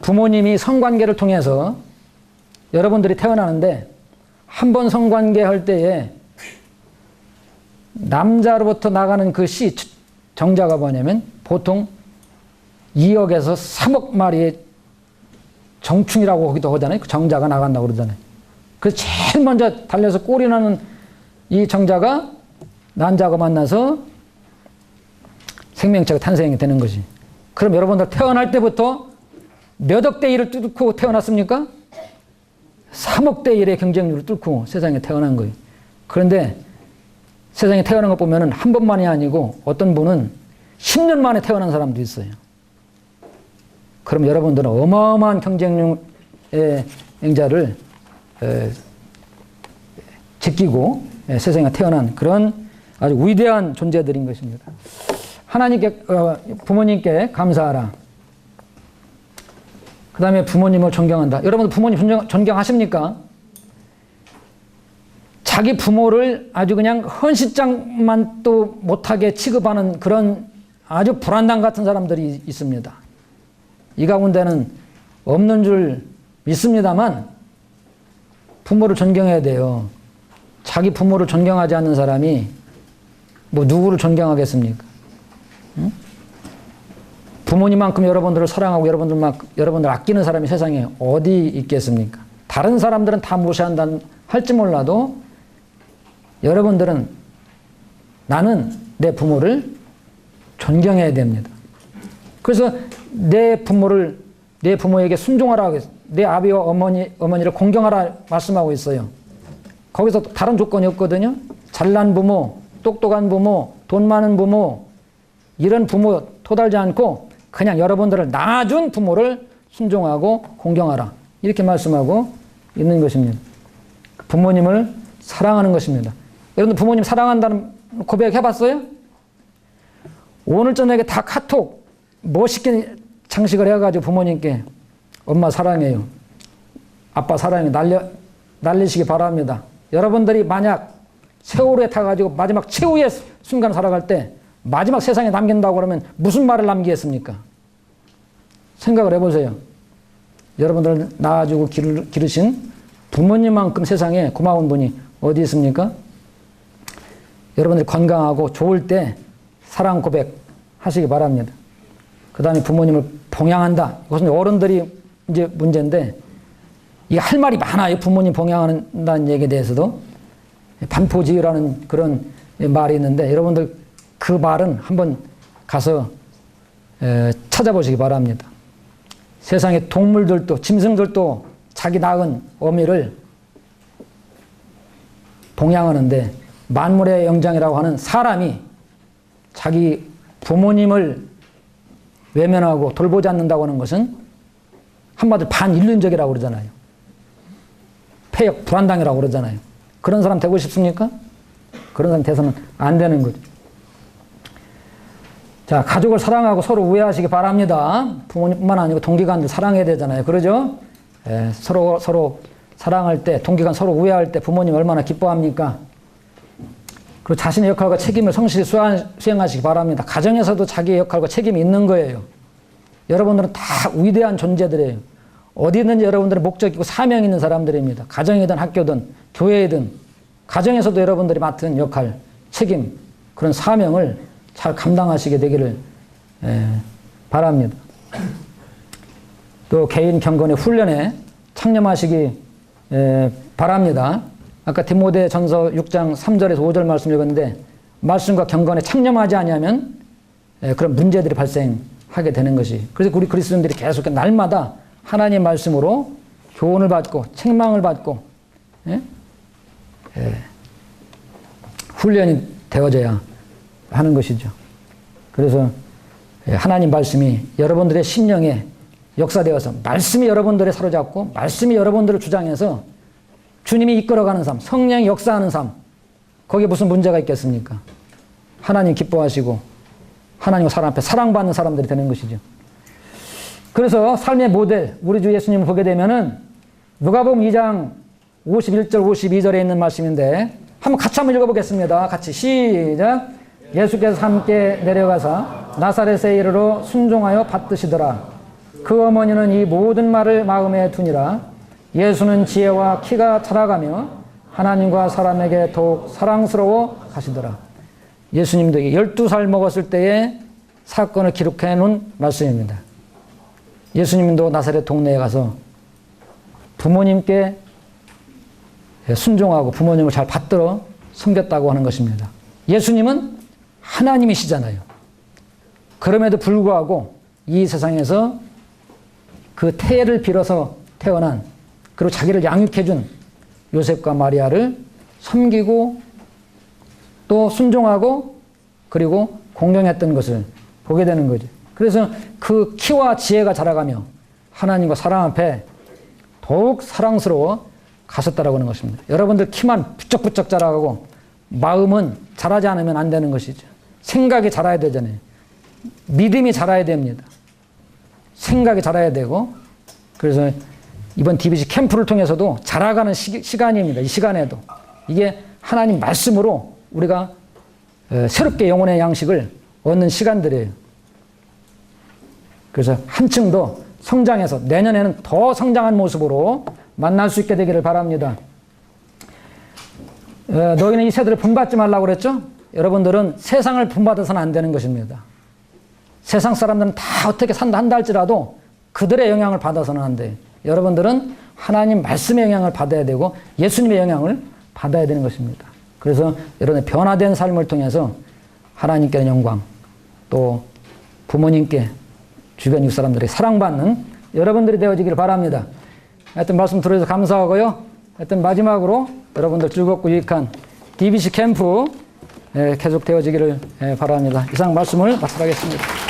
A: 부모님이 성관계를 통해서 여러분들이 태어나는데 한 번 성관계 할 때에 남자로부터 나가는 그 씨 정자가 뭐냐면 보통 2억에서 3억 마리의 정충이라고 거기도 하잖아요. 그 정자가 나간다고 그러잖아요. 그래서 제일 먼저 달려서 꼴이 나는 이 정자가 난자가 만나서 생명체가 탄생이 되는 거지. 그럼 여러분들 태어날 때부터 몇 억대 1을 뚫고 태어났습니까? 3억대 1의 경쟁률을 뚫고 세상에 태어난 거예요. 그런데 세상에 태어난 거 보면은 한 번만이 아니고 어떤 분은 10년 만에 태어난 사람도 있어요. 그럼 여러분들은 어마어마한 경쟁력의 행자를 제끼고 세상에 태어난 그런 아주 위대한 존재들인 것입니다. 하나님께 부모님께 감사하라. 그 다음에 부모님을 존경한다. 여러분 부모님 존경하십니까? 자기 부모를 아주 그냥 헌신장만 또 못하게 취급하는 그런 아주 불안당 같은 사람들이 있습니다. 이 가운데는 없는 줄 믿습니다만 부모를 존경해야 돼요. 자기 부모를 존경하지 않는 사람이 뭐 누구를 존경하겠습니까? 응? 부모님만큼 여러분들을 사랑하고 여러분들 아끼는 사람이 세상에 어디 있겠습니까? 다른 사람들은 다 무시한다 할지 몰라도 여러분들은 나는 내 부모를 존경해야 됩니다. 그래서 내 부모에게 순종하라 하겠습니다. 내 아비와 어머니를 공경하라 말씀하고 있어요. 거기서 다른 조건이 없거든요. 잘난 부모, 똑똑한 부모, 돈 많은 부모, 이런 부모 토달지 않고 그냥 여러분들을 낳아준 부모를 순종하고 공경하라. 이렇게 말씀하고 있는 것입니다. 부모님을 사랑하는 것입니다. 여러분들 부모님 사랑한다는 고백 해봤어요? 오늘 저녁에 다 카톡 멋있게 장식을 해가지고 부모님께 엄마 사랑해요. 아빠 사랑해요. 날리시기 바랍니다. 여러분들이 만약 세월호에 타가지고 마지막 최후의 순간 살아갈 때 마지막 세상에 남긴다고 그러면 무슨 말을 남기겠습니까? 생각을 해보세요. 여러분들을 낳아주고 기르신 부모님만큼 세상에 고마운 분이 어디 있습니까? 여러분들이 건강하고 좋을 때 사랑 고백 하시기 바랍니다. 그 다음에 부모님을 봉양한다. 이것은 어른들이 이제 문제인데, 이게 할 말이 많아요. 부모님 봉양한다는 얘기에 대해서도. 반포지유라는 그런 말이 있는데, 여러분들 그 말은 한번 가서 찾아보시기 바랍니다. 세상에 동물들도, 짐승들도 자기 낳은 어미를 봉양하는데, 만물의 영장이라고 하는 사람이 자기 부모님을 외면하고 돌보지 않는다고 하는 것은 한마디로 반인륜적이라고 그러잖아요. 폐역 불안당이라고 그러잖아요. 그런 사람 되고 싶습니까? 그런 사람 돼서는 안 되는 거죠. 자, 가족을 사랑하고 서로 우애하시기 바랍니다. 부모님뿐만 아니고 동기간도 사랑해야 되잖아요. 그러죠? 서로 사랑할 때, 동기간 서로 우애할 때 부모님 얼마나 기뻐합니까? 그리고 자신의 역할과 책임을 성실히 수행하시기 바랍니다. 가정에서도 자기의 역할과 책임이 있는 거예요. 여러분들은 다 위대한 존재들이에요. 어디든지 여러분들의 목적 있고 사명이 있는 사람들입니다. 가정이든 학교든 교회이든 가정에서도 여러분들이 맡은 역할, 책임, 그런 사명을 잘 감당하시게 되기를 바랍니다. 또 개인 경건의 훈련에 창념하시기 바랍니다. 아까 디모데전서 6장 3절에서 5절 말씀 읽었는데, 말씀과 경건에 창념하지 아니하면 그런 문제들이 발생하게 되는 것이. 그래서 우리 그리스도인들이 계속 날마다 하나님의 말씀으로 교훈을 받고 책망을 받고 훈련이 되어져야 하는 것이죠. 그래서 하나님 말씀이 여러분들의 심령에 역사되어서 말씀이 여러분들을 사로잡고 말씀이 여러분들을 주장해서 주님이 이끌어가는 삶, 성령이 역사하는 삶, 거기에 무슨 문제가 있겠습니까? 하나님 기뻐하시고 하나님과 사람 앞에 사랑받는 사람들이 되는 것이죠. 그래서 삶의 모델, 우리 주 예수님을 보게 되면은 누가복음 2장 51절 52절에 있는 말씀인데, 같이 한번 읽어보겠습니다. 같이 시작. 예수께서 함께 내려가사 나사렛에 이르러 순종하여 받드시더라. 그 어머니는 이 모든 말을 마음에 두니라. 예수는 지혜와 키가 자라가며 하나님과 사람에게 더욱 사랑스러워 가시더라. 예수님도 12살 먹었을 때의 사건을 기록해 놓은 말씀입니다. 예수님도 나사렛 동네에 가서 부모님께 순종하고 부모님을 잘 받들어 섬겼다고 하는 것입니다. 예수님은 하나님이시잖아요. 그럼에도 불구하고 이 세상에서 그 태를 빌어서 태어난, 그리고 자기를 양육해준 요셉과 마리아를 섬기고 또 순종하고 그리고 공경했던 것을 보게 되는 거죠. 그래서 그 키와 지혜가 자라가며 하나님과 사람 앞에 더욱 사랑스러워 가셨다라고 하는 것입니다. 여러분들 키만 부쩍부쩍 자라가고 마음은 자라지 않으면 안 되는 것이죠. 생각이 자라야 되잖아요. 믿음이 자라야 됩니다. 생각이 자라야 되고, 그래서 이번 DBC 캠프를 통해서도 자라가는 시간입니다. 이 시간에도. 이게 하나님 말씀으로 우리가 새롭게 영혼의 양식을 얻는 시간들이에요. 그래서 한층 더 성장해서 내년에는 더 성장한 모습으로 만날 수 있게 되기를 바랍니다. 너희는 이 세대를 본받지 말라고 그랬죠? 여러분들은 세상을 본받아서는 안 되는 것입니다. 세상 사람들은 다 어떻게 산다 한다 할지라도 그들의 영향을 받아서는 안 돼요. 여러분들은 하나님 말씀의 영향을 받아야 되고 예수님의 영향을 받아야 되는 것입니다. 그래서 여러분의 변화된 삶을 통해서 하나님께는 영광, 또 부모님께 주변 이웃 사람들에게 사랑받는 여러분들이 되어지기를 바랍니다. 하여튼 말씀 들어주셔서 감사하고요. 하여튼 마지막으로 여러분들 즐겁고 유익한 DBC 캠프 계속 되어지기를 바랍니다. 이상 말씀을 마치겠습니다.